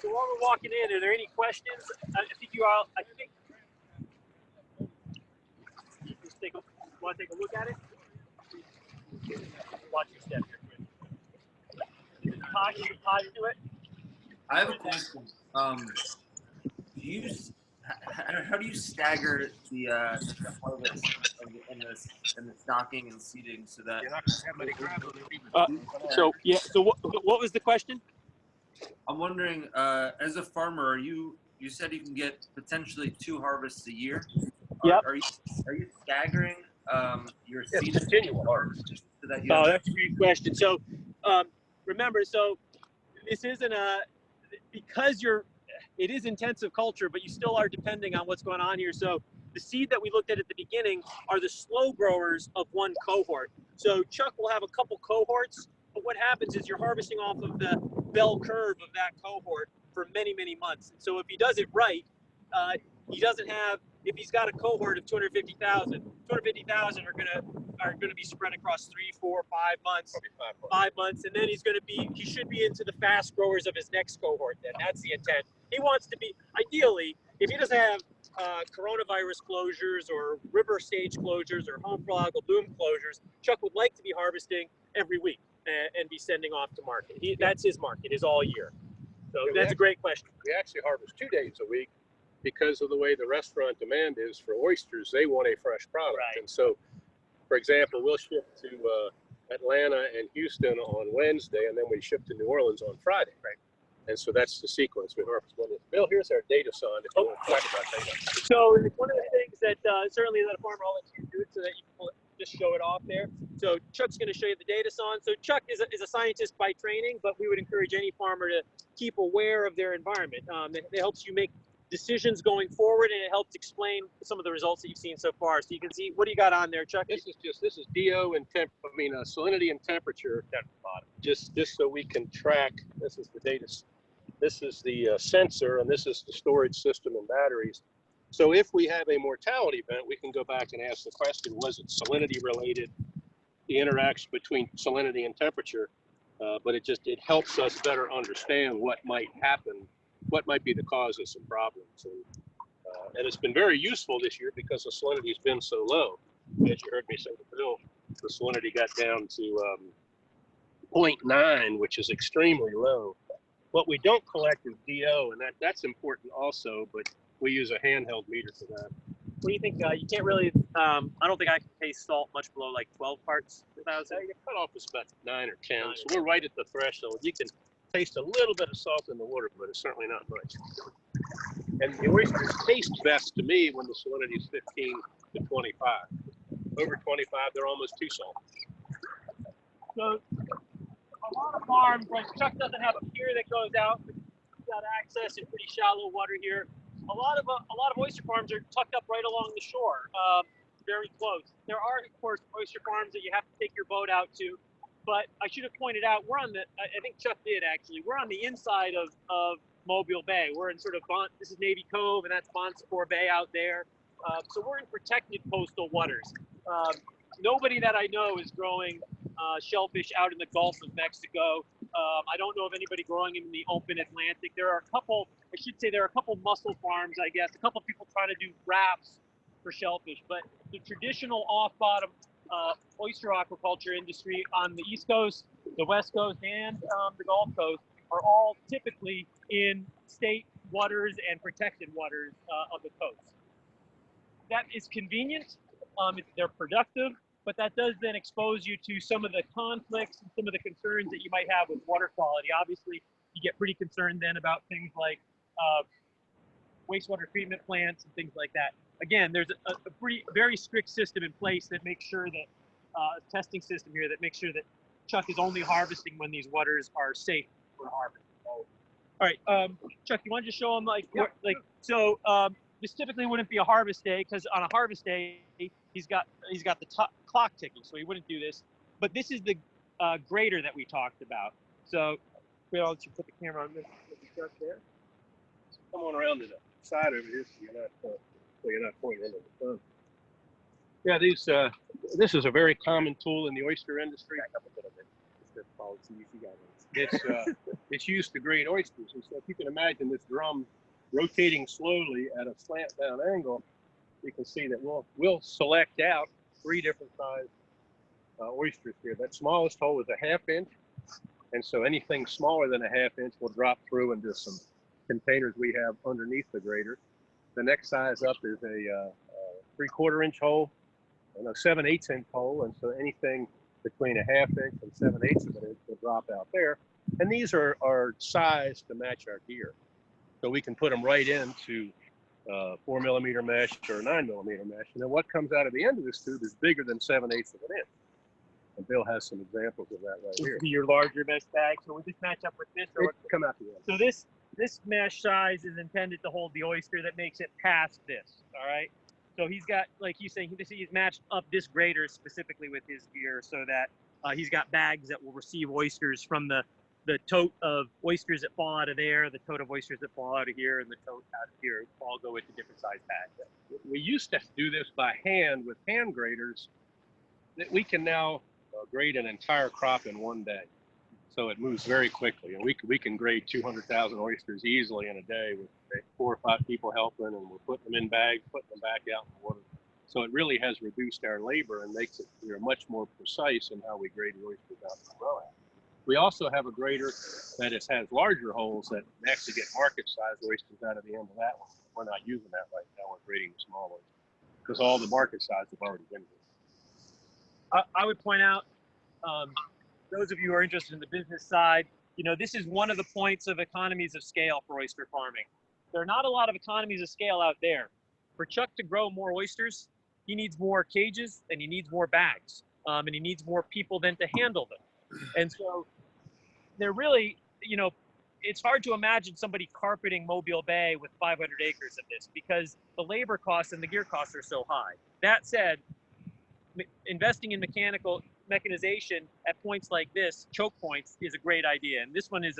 So while we're walking in, are there any questions? I think you all, just want to take a look at it? Watch your step here. Tie to it. I have a question. How do you stagger the harvest and the stocking and seeding so that You're not going to have many crabs on the So what was the question? I'm wondering, as a farmer, you said you can get potentially 2 harvests a year. Yep. Are you staggering your seeding continual harvest. so that you Oh, have, that's a great question. So remember, so this isn't because it is intensive culture, but you still are depending on what's going on here. So the seed that we looked at the beginning are the slow growers of one cohort. So Chuck will have a couple cohorts, but what happens is you're harvesting off of the bell curve of that cohort for many, many months. And so if he does it right, he doesn't have, if he's got a cohort of 250,000 are gonna be spread across 3, 4, 5 months. Probably 5 months. 5 months, and then he should be into the fast growers of his next cohort. Then that's the intent. He wants to be, ideally, if he doesn't have coronavirus closures or river stage closures or home for algal bloom closures, Chuck would like to be harvesting every week and be sending off to market. That's his market, is all year. So that's a great question. We actually harvest 2 days a week because of the way the restaurant demand is for oysters. They want a fresh product. Right. And so, for example, we'll ship to Atlanta and Houston on Wednesday, and then we ship to New Orleans on Friday. Right. And so that's the sequence. We harvest one. Bill, here's our data sign if you want to talk about data. So one of the things that certainly that a farmer, I'll let you do it so that you can just show it off there. So Chuck's going to show you the data sign. So Chuck is a scientist by training, but we would encourage any farmer to keep aware of their environment. It helps you make decisions going forward, and it helps explain some of the results that you've seen so far. So you can see, what do you got on there, Chuck? This is DO and salinity and temperature. Just so we can track. This is the data. This is the sensor, and this is the storage system and batteries. So if we have a mortality event, we can go back and ask the question: was it salinity related? The interaction between salinity and temperature, but it helps us better understand what might happen. What might be the cause of some problems, and it's been very useful this year because the salinity has been so low. As you heard me say to Bill, the salinity got down to 0.9, which is extremely low. What we don't collect is DO, and that's important also, but we use a handheld meter for that. What do you think? You can't really, I don't think I can taste salt much below like 12 parts per thousand. Your cutoff is about 9 or 10, so we're right at the threshold. You can taste a little bit of salt in the water, but it's certainly not much. And the oysters taste best to me when the salinity is 15 to 25. Over 25, they're almost too salty. So a lot of farms, like Chuck doesn't have a pier that goes out, but he's got access in pretty shallow water here. A lot of oyster farms are tucked up right along the shore, very close. There are, of course, oyster farms that you have to take your boat out to. But I should have pointed out, we're on I think Chuck did actually, we're on the inside of Mobile Bay. We're in sort of, this is Navy Cove, and that's Bon Secours Bay out there. So we're in protected coastal waters. Nobody that I know is growing shellfish out in the Gulf of Mexico. I don't know of anybody growing them in the open Atlantic. There are a couple mussel farms, I guess, a couple people trying to do wraps for shellfish, but the traditional off-bottom oyster aquaculture industry on the East Coast, the West Coast, and the Gulf Coast are all typically in state waters and protected waters of the coast. That is convenient, they're productive, but that does then expose you to some of the conflicts and some of the concerns that you might have with water quality. Obviously, you get pretty concerned then about things like wastewater treatment plants and things like that. Again, there's a very strict system in place that makes sure that, testing system here that makes sure that Chuck is only harvesting when these waters are safe for harvest. All right, Chuck, you want to just show them this typically wouldn't be a harvest day because on a harvest day he's got the clock ticking, so he wouldn't do this. But this is the grader that we talked about. So we'll let you put the camera on this Chuck there. Come on around to the side over here so you're not pointing into the sun. Yeah, this is a very common tool in the oyster industry. It's used to grade oysters. And so if you can imagine this drum rotating slowly at a slant down angle, you can see that we'll select out 3 different size oysters here. That smallest hole is a 1/2 inch. And so anything smaller than a 1/2 inch will drop through into some containers we have underneath the grader. The next size up is a 3/4 inch hole and a 7/8 inch hole. And so anything between a 1/2 inch and 7/8 of an inch will drop out there. And these are sized to match our gear. So we can put them right into 4mm mesh or 9mm mesh. And then what comes out of the end of this tube is bigger than 7/8 of an inch. And Bill has some examples of that right here. Your larger mesh bag. So we just match up with this. Or Come out the end. so this mesh size is intended to hold the oyster. That makes it past this. All right. So he's got, like he's saying, he's matched up this grader specifically with his gear so that he's got bags that will receive oysters from the tote of oysters that fall out of there, the tote of oysters that fall out of here, and the tote out of here all go into different size bags. We used to do this by hand with hand graders. That we can now grade an entire crop in one day. So it moves very quickly. And we can grade 200,000 oysters easily in a day with 4 or 5 people helping, and we're putting them in bags, putting them back out in the water. So it really has reduced our labor and makes it much more precise in how we grade the oysters out in the row. We also have a grader that has larger holes that actually get market-sized oysters out of the end of that one. We're not using that right now. We're grading the small oysters because all the market size have already been here. I would point out, those of you who are interested in the business side, this is one of the points of economies of scale for oyster farming. There are not a lot of economies of scale out there. For Chuck to grow more oysters, he needs more cages and he needs more bags, and he needs more people then to handle them. And so they're really, it's hard to imagine somebody carpeting Mobile Bay with 500 acres of this because the labor costs and the gear costs are so high. That said, investing in mechanization at points like this, choke points, is a great idea. And this one is,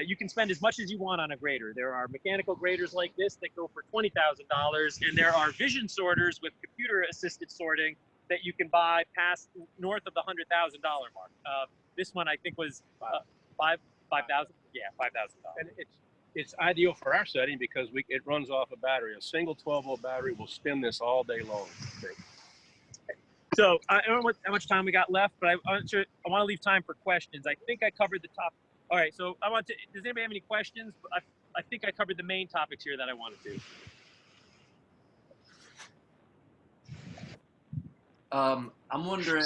you can spend as much as you want on a grader. There are mechanical graders like this that go for $20,000, and there are vision sorters with computer-assisted sorting that you can buy past north of the $100,000 mark. This one I think was $5,000. Yeah, $5,000. And it's ideal for our setting because it runs off a battery. A single 12-volt battery will spin this all day long. So I don't know how much time we got left, but I want to leave time for questions. I think I covered the top. All right, so does anybody have any questions? I think I covered the main topics here that I wanted to. I'm wondering,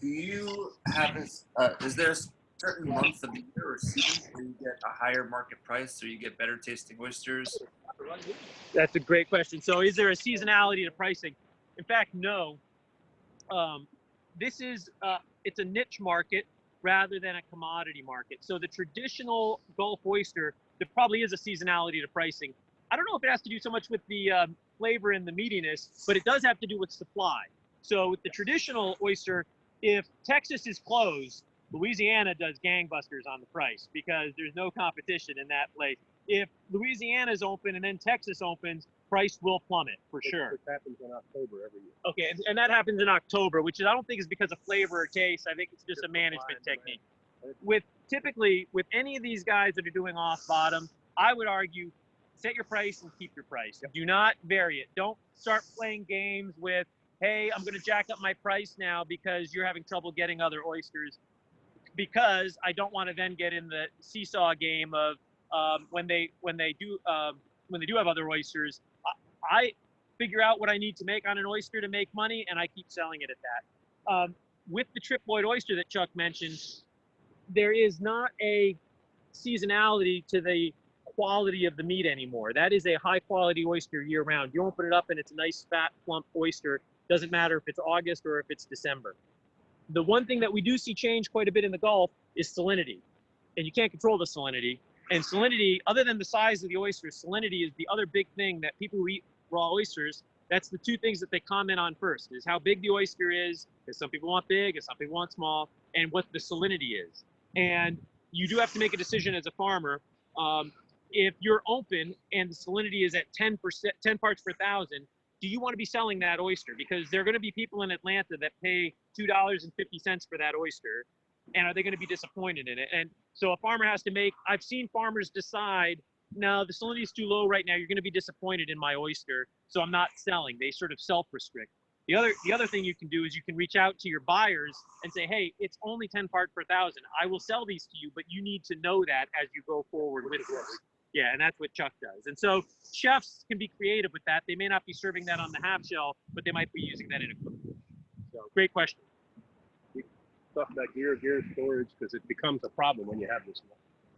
do you have is there a certain month of the year or season where you get a higher market price or you get better tasting oysters? That's a great question. So is there a seasonality to pricing? In fact, no. This is, it's a niche market rather than a commodity market. So the traditional Gulf oyster, there probably is a seasonality to pricing. I don't know if it has to do so much with the flavor and the meatiness, but it does have to do with supply. So with the traditional oyster, if Texas is closed, Louisiana does gangbusters on the price because there's no competition in that place. If Louisiana is open and then Texas opens, price will plummet for sure. This happens in October every year. Okay, and that happens in October, which I don't think is because of flavor or taste. I think it's just a management technique. Typically, with any of these guys that are doing off bottom, I would argue, set your price and keep your price. Do not vary it. Don't start playing games with, hey, I'm going to jack up my price now because you're having trouble getting other oysters. because I don't want to then get in the seesaw game of when they do have other oysters, I figure out what I need to make on an oyster to make money, and I keep selling it at that. With the triploid oyster that Chuck mentioned, there is not a seasonality to the quality of the meat anymore. That is a high quality oyster year round. You open it up and it's a nice fat plump oyster. Doesn't matter if it's August or if it's December. The one thing that we do see change quite a bit in the Gulf is salinity, and you can't control the salinity. And salinity, other than the size of the oyster, salinity is the other big thing that people who eat raw oysters, that's the two things that they comment on first, is how big the oyster is, because some people want big and some people want small, and what the salinity is. And you do have to make a decision as a farmer. If you're open and the salinity is at 10 parts per thousand, do you want to be selling that oyster? Because there are going to be people in Atlanta that pay $2.50 for that oyster, and are they going to be disappointed in it? And so a farmer has to make, I've seen farmers decide, no, the salinity is too low right now, you're going to be disappointed in my oyster, so I'm not selling. They sort of self-restrict. The other thing you can do is you can reach out to your buyers and say, hey, it's only 10 parts per thousand. I will sell these to you, but you need to know that as you go forward with it. Yeah, and that's what Chuck does. And so chefs can be creative with that. They may not be serving that on the half shell, but they might be using that in a cookbook. So great question. Talk about gear storage, because it becomes a problem when you have this.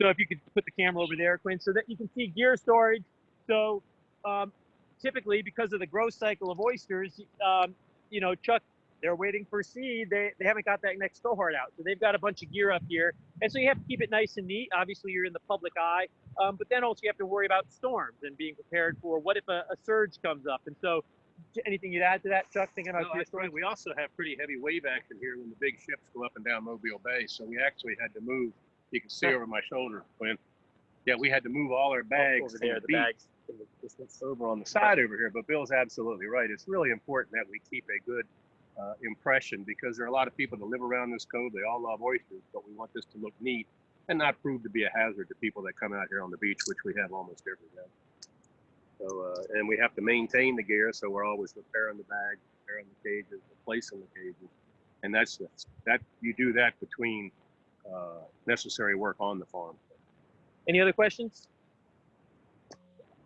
So if you could put the camera over there, Quinn, so that you can see gear storage. So typically, because of the growth cycle of oysters, you know, Chuck, they're waiting for seed. They haven't got that next cohort out. So they've got a bunch of gear up here. And so you have to keep it nice and neat. Obviously, you're in the public eye. But then also you have to worry about storms and being prepared for what if a surge comes up. And so anything you'd add to that, Chuck, thinking about gear storage? We also have pretty heavy wave action here when the big ships go up and down Mobile Bay. So we actually had to move. You can see over my shoulder, Quinn. Yeah, we had to move all our bags over there, the bags in the distance. over on the side over here. But Bill's absolutely right. It's really important that we keep a good impression, because there are a lot of people that live around this cove. They all love oysters, but we want this to look neat and not prove to be a hazard to people that come out here on the beach, which we have almost every day. So, and we have to maintain the gear, so we're always repairing the bags, repairing the cages, replacing the cages, and that you do that between necessary work on the farm. Any other questions?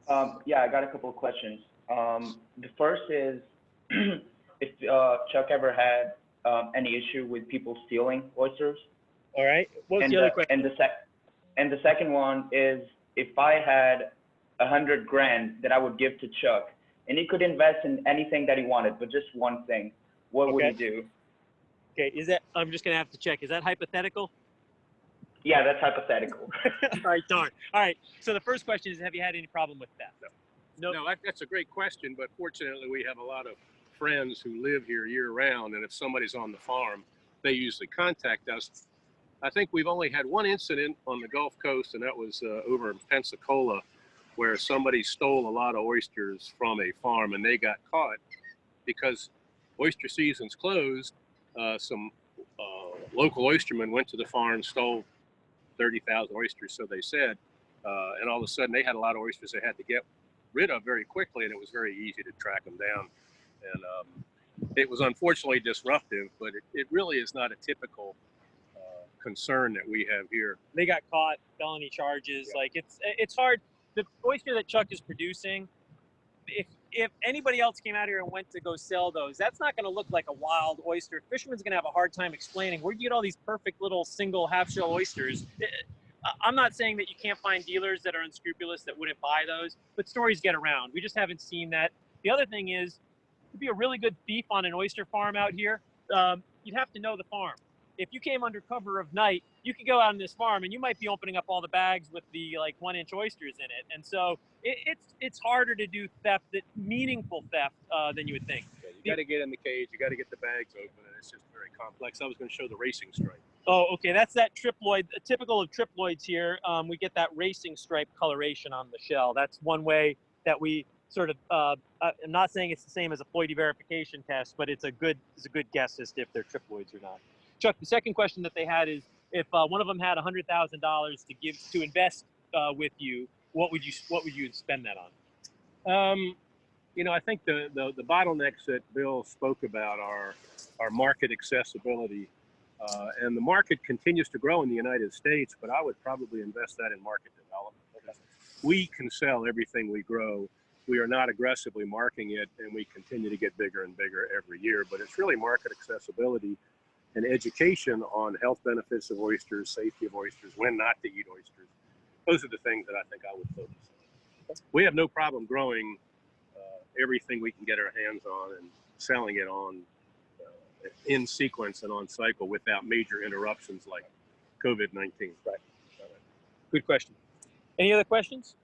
Yeah, I got a couple of questions. The first is, if Chuck ever had any issue with people stealing oysters. All right. What's the other question? And the second one is, if I had $100 grand that I would give to Chuck, and he could invest in anything that he wanted, but just one thing, what would he do? Okay. Is that? I'm just gonna have to check. Is that hypothetical? Yeah, that's hypothetical. All right. Darn. All right. So the first question is, have you had any problem with theft? No, that's a great question, but fortunately we have a lot of friends who live here year round, and if somebody's on the farm, they usually contact us. I think we've only had one incident on the Gulf Coast, and that was over in Pensacola, where somebody stole a lot of oysters from a farm, and they got caught because oyster season's closed. Some local oystermen went to the farm, stole 30,000 oysters, so they said, and all of a sudden they had a lot of oysters they had to get rid of very quickly, and it was very easy to track them down. And it was unfortunately disruptive, but it really is not a typical concern that we have here. They got caught, felony charges. Yeah. Like it's hard. The oyster that Chuck is producing, if anybody else came out here and went to go sell those, that's not going to look like a wild oyster. Fisherman's going to have a hard time explaining where you get all these perfect little single half-shell oysters. I'm not saying that you can't find dealers that are unscrupulous that wouldn't buy those, but stories get around. We just haven't seen that. The other thing is, to be a really good thief on an oyster farm out here, you'd have to know the farm. If you came under cover of night, you could go out on this farm and you might be opening up all the bags with the like 1-inch oysters in it. And so it's harder to do theft, meaningful theft, than you would think. Yeah, you got to get in the cage, you got to get the bags open, and it's just very complex. I was going to show the racing stripe. Oh, okay. That's that triploid, typical of triploids here. We get that racing stripe coloration on the shell. That's one way that we sort of, I'm not saying it's the same as a ploidy verification test, but it's a good guess as to if they're triploids or not. Chuck, the second question that they had is, if one of them had $100,000 to give to invest with you, what would you spend that on? You know, I think the bottlenecks that Bill spoke about are market accessibility. And the market continues to grow in the United States, but I would probably invest that in market development. We can sell everything we grow. We are not aggressively marketing it, and we continue to get bigger and bigger every year. But it's really market accessibility and education on health benefits of oysters, safety of oysters, when not to eat oysters. Those are the things that I think I would focus on. We have no problem growing everything we can get our hands on and selling it on in sequence and on cycle without major interruptions like COVID-19. Right. Good question. Any other questions?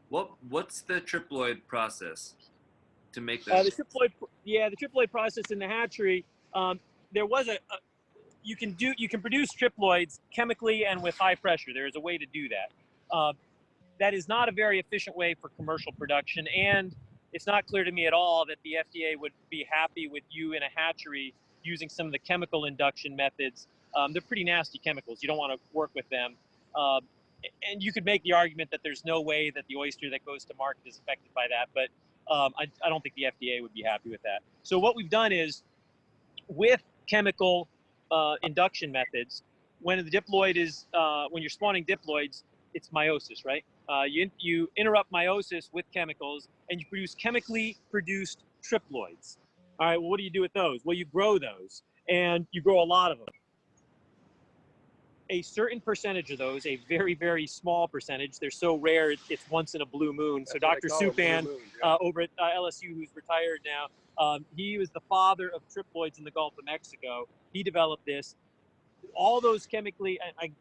What's the triploid process to make The that? triploid process in the hatchery. There was you can produce triploids chemically and with high pressure. There is a way to do that. That is not a very efficient way for commercial production, and it's not clear to me at all that the FDA would be happy with you in a hatchery using some of the chemical induction methods. They're pretty nasty chemicals. You don't want to work with them. And you could make the argument that there's no way that the oyster that goes to market is affected by that, but I don't think the FDA would be happy with that. So what we've done is, with chemical induction methods, when the diploid is, when you're spawning diploids, it's meiosis, right? You interrupt meiosis with chemicals, and you produce chemically produced triploids. All right, well, what do you do with those? Well, you grow those, and you grow a lot of them. A certain percentage of those, a very, very small percentage, they're so rare, it's once in a blue moon. So Dr. Supan, over at LSU, who's retired now, he was the father of triploids in the Gulf of Mexico. He developed this. All those chemically,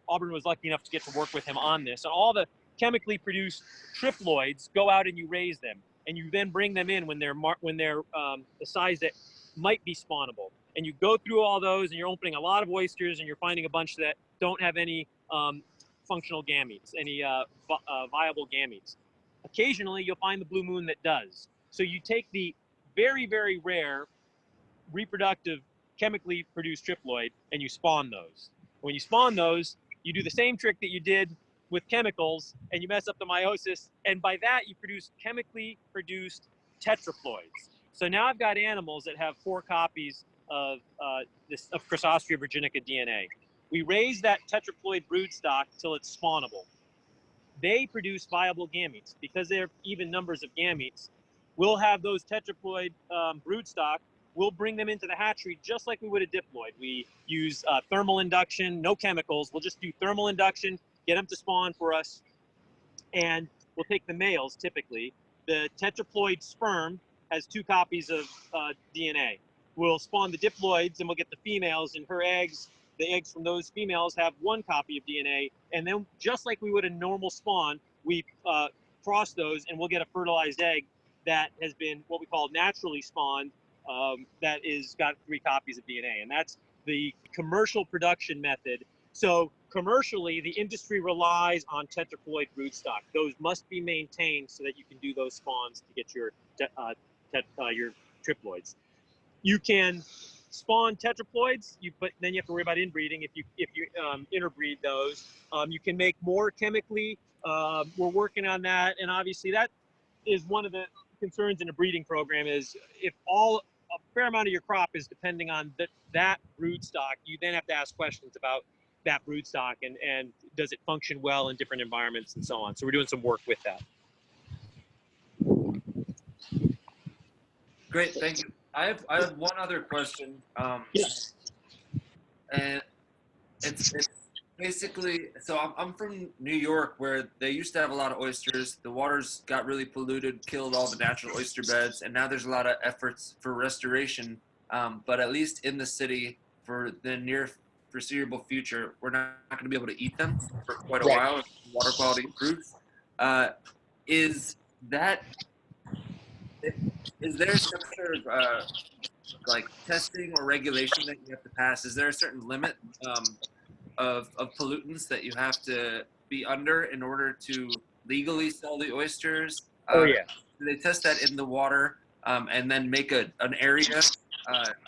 Auburn was lucky enough to get to work with him on this. And all the chemically produced triploids, go out and you raise them, and you then bring them in when they're the size that might be spawnable. And you go through all those, and you're opening a lot of oysters, and you're finding a bunch that don't have any functional gametes, any viable gametes. Occasionally, you'll find the blue moon that does. So you take the very, very rare reproductive chemically produced triploid, and you spawn those. When you spawn those, you do the same trick that you did with chemicals, and you mess up the meiosis, and by that, you produce chemically produced tetraploids. So now I've got animals that have 4 copies of Chrysostria virginica DNA. We raise that tetraploid broodstock till it's spawnable. They produce viable gametes. Because they're even numbers of gametes, we'll have those tetraploid broodstock. We'll bring them into the hatchery just like we would a diploid. We use thermal induction, no chemicals. We'll just do thermal induction, get them to spawn for us, and we'll take the males typically. The tetraploid sperm has 2 copies of DNA. We'll spawn the diploids, and we'll get the females, and her eggs, the eggs from those females have 1 copy of DNA, and then just like we would a normal spawn, we cross those, and we'll get a fertilized egg that has been what we call naturally spawned, that is got 3 copies of DNA, and that's the commercial production method. So commercially, the industry relies on tetraploid broodstock. Those must be maintained so that you can do those spawns to get your triploids. You can spawn tetraploids, but then you have to worry about inbreeding. If you interbreed those, you can make more chemically. We're working on that, and obviously that is one of the concerns in a breeding program. Is if a fair amount of your crop is depending on that broodstock, you then have to ask questions about that broodstock and does it function well in different environments and so on. So we're doing some work with that. Great, thank you. I have one other question. Yes. And it's basically, so I'm from New York, where they used to have a lot of oysters. The waters got really polluted, killed all the natural oyster beds, and now there's a lot of efforts for restoration. But at least in the city, for the near foreseeable future, we're not going to be able to eat them for quite a while if water quality improves. Is there some sort of like testing or regulation that you have to pass? Is there a certain limit of pollutants that you have to be under in order to legally sell the oysters? Oh yeah. Do they test that in the water and then make an area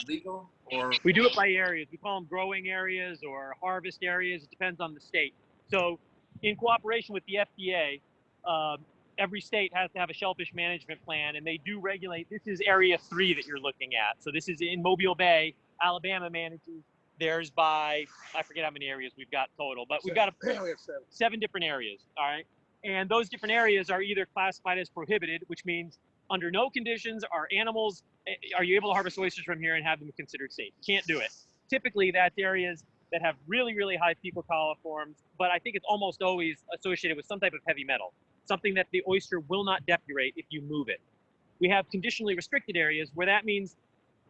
legal? Or We do it by areas. We call them growing areas or harvest areas. It depends on the state. So in cooperation with the FDA, every state has to have a shellfish management plan, and they do regulate. This is Area 3 that you're looking at. So this is in Mobile Bay. Alabama manages theirs by, I forget how many areas we've got total, but we've got We have 7 different areas, all right? And those different areas are either classified as prohibited, which means under no conditions are you able to harvest oysters from here and have them considered safe? Can't do it. Typically, that's areas that have really, really high fecal coliforms, but I think it's almost always associated with some type of heavy metal, something that the oyster will not depurate if you move it. We have conditionally restricted areas where that means,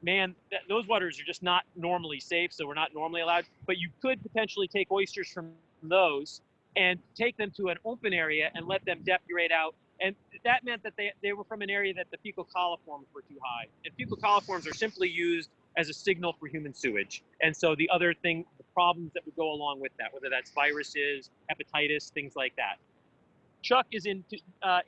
man, those waters are just not normally safe, so we're not normally allowed, but you could potentially take oysters from those and take them to an open area and let them depurate out. And that meant that they were from an area that the fecal coliforms were too high. And fecal coliforms are simply used as a signal for human sewage. And so the other thing, the problems that would go along with that, whether that's viruses, hepatitis, things like that. Chuck is in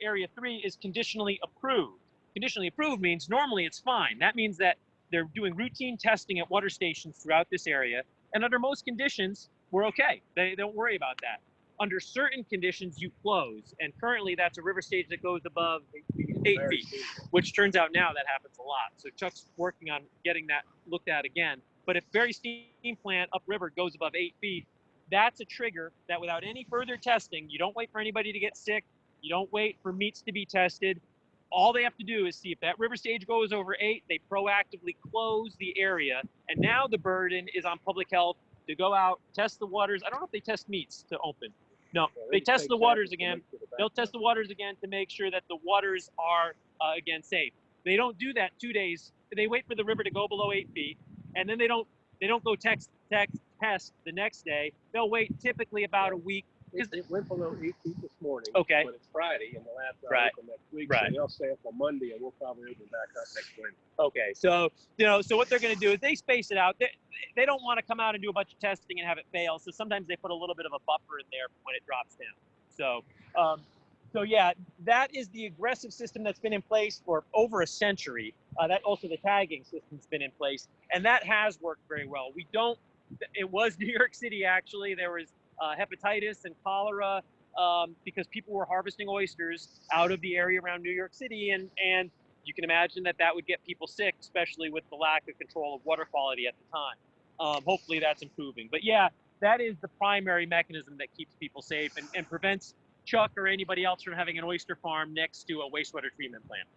Area 3 is conditionally approved. Conditionally approved means normally it's fine. That means that they're doing routine testing at water stations throughout this area. And under most conditions, we're okay. They don't worry about that. Under certain conditions, you close. And currently, that's a river stage that goes above 8 feet, which turns out now that happens a lot. So Chuck's working on getting that looked at again. But if Berry Steam Plant upriver goes above 8 feet, that's a trigger that without any further testing, you don't wait for anybody to get sick. You don't wait for meats to be tested. All they have to do is see if that river stage goes over 8, they proactively close the area. And now the burden is on public health to go out, test the waters. I don't know if they test meats to open. No, they test the waters again. They'll test the waters again to make sure that the waters are, again, safe. They don't do that 2 days. They wait for the river to go below 8 feet, and then they don't go test the next day. They'll wait typically about a week. It went below 8 feet this morning. Okay. But it's Friday, and the labs are Right. open next week. Right. So they'll sample Monday, and we'll probably open back up next Wednesday. Okay, so so what they're going to do is they space it out. They don't want to come out and do a bunch of testing and have it fail. So sometimes they put a little bit of a buffer in there when it drops down. So yeah, that is the aggressive system that's been in place for over a century. That also the tagging system's been in place, and that has worked very well. It was New York City actually. There was hepatitis and cholera because people were harvesting oysters out of the area around New York City, and you can imagine that would get people sick, especially with the lack of control of water quality at the time. Hopefully that's improving. But yeah, that is the primary mechanism that keeps people safe and prevents Chuck or anybody else from having an oyster farm next to a wastewater treatment plant.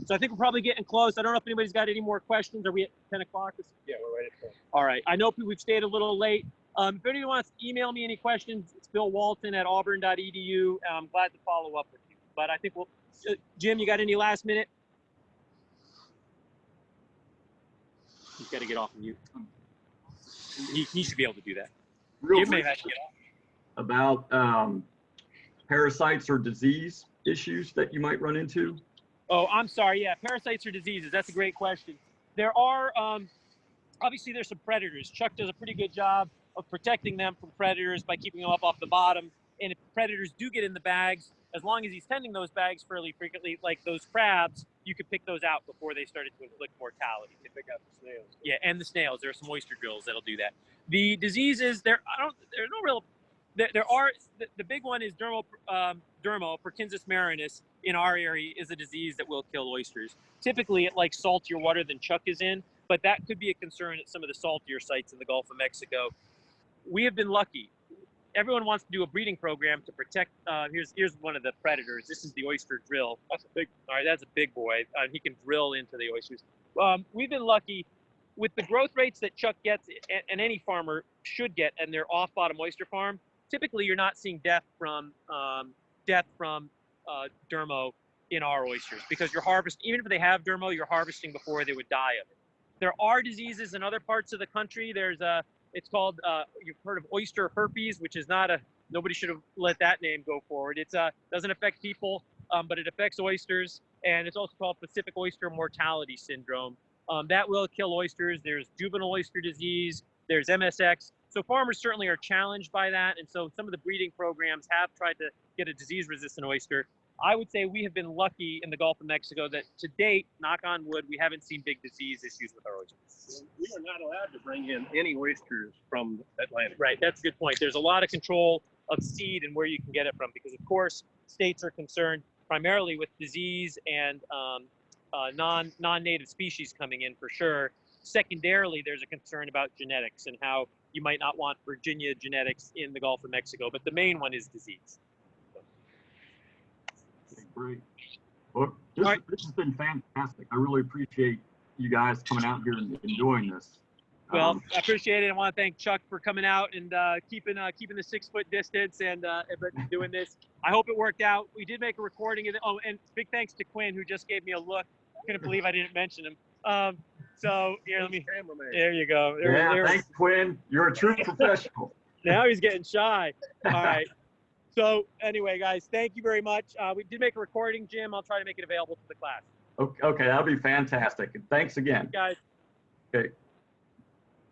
So I think we're probably getting close. I don't know if anybody's got any more questions. Are we at 10 o'clock? Yeah, we're right at 10. All right. I know we've stayed a little late. If anyone wants to email me any questions, it's billwalton@auburn.edu. I'm glad to follow up with you. But I think Jim, you got any last minute? He's got to get off of mute. He should be able to do that. Real Jim may quick have to get off. about parasites or disease issues that you might run into. Oh, I'm sorry. Yeah, parasites or diseases. That's a great question. There are, obviously, there's some predators. Chuck does a pretty good job of protecting them from predators by keeping them up off the bottom. And if predators do get in the bags, as long as he's tending those bags fairly frequently, like those crabs, you could pick those out before they started to inflict mortality. They pick out the snails. Yeah, and the snails. There are some oyster drills that'll do that. The diseases, there's no real. There are the big one is dermo Perkinsus marinus in our area is a disease that will kill oysters. Typically, it likes saltier water than Chuck is in, but that could be a concern at some of the saltier sites in the Gulf of Mexico. We have been lucky. Everyone wants to do a breeding program to protect. Here's one of the predators. This is the oyster drill. That's a big. All right, that's a big boy. He can drill into the oysters. We've been lucky with the growth rates that Chuck gets, and any farmer should get, and their off-bottom oyster farm. Typically, you're not seeing death from dermo in our oysters because you're harvesting. Even if they have dermo, you're harvesting before they would die of it. There are diseases in other parts of the country. It's called, you've heard of oyster herpes, which is nobody should have let that name go forward. It doesn't affect people, but it affects oysters. And it's also called Pacific oyster mortality syndrome. That will kill oysters. There's juvenile oyster disease. There's MSX. So farmers certainly are challenged by that. And so some of the breeding programs have tried to get a disease-resistant oyster. I would say we have been lucky in the Gulf of Mexico that to date, knock on wood, we haven't seen big disease issues with our oysters. We are not allowed to bring in any oysters from Atlantic. Right, that's a good point. There's a lot of control of seed and where you can get it from because, of course, states are concerned primarily with disease and non-native species coming in for sure. Secondarily, there's a concern about genetics and how you might not want Virginia genetics in the Gulf of Mexico, but the main one is disease. Okay, great. Well, this has been fantastic. I really appreciate you guys coming out here and doing this. Well, I appreciate it. I want to thank Chuck for coming out and keeping the 6 foot distance and doing this. I hope it worked out. We did make a recording of it. Oh, and big thanks to Quinn, who just gave me a look. Couldn't believe I didn't mention him. So here, let me. There you go. Thanks, Quinn. You're a true professional. Now he's getting shy. All right. So anyway, guys, thank you very much. We did make a recording, Jim. I'll try to make it available to the class. Okay, that'll be fantastic. And thanks again. Guys. Okay.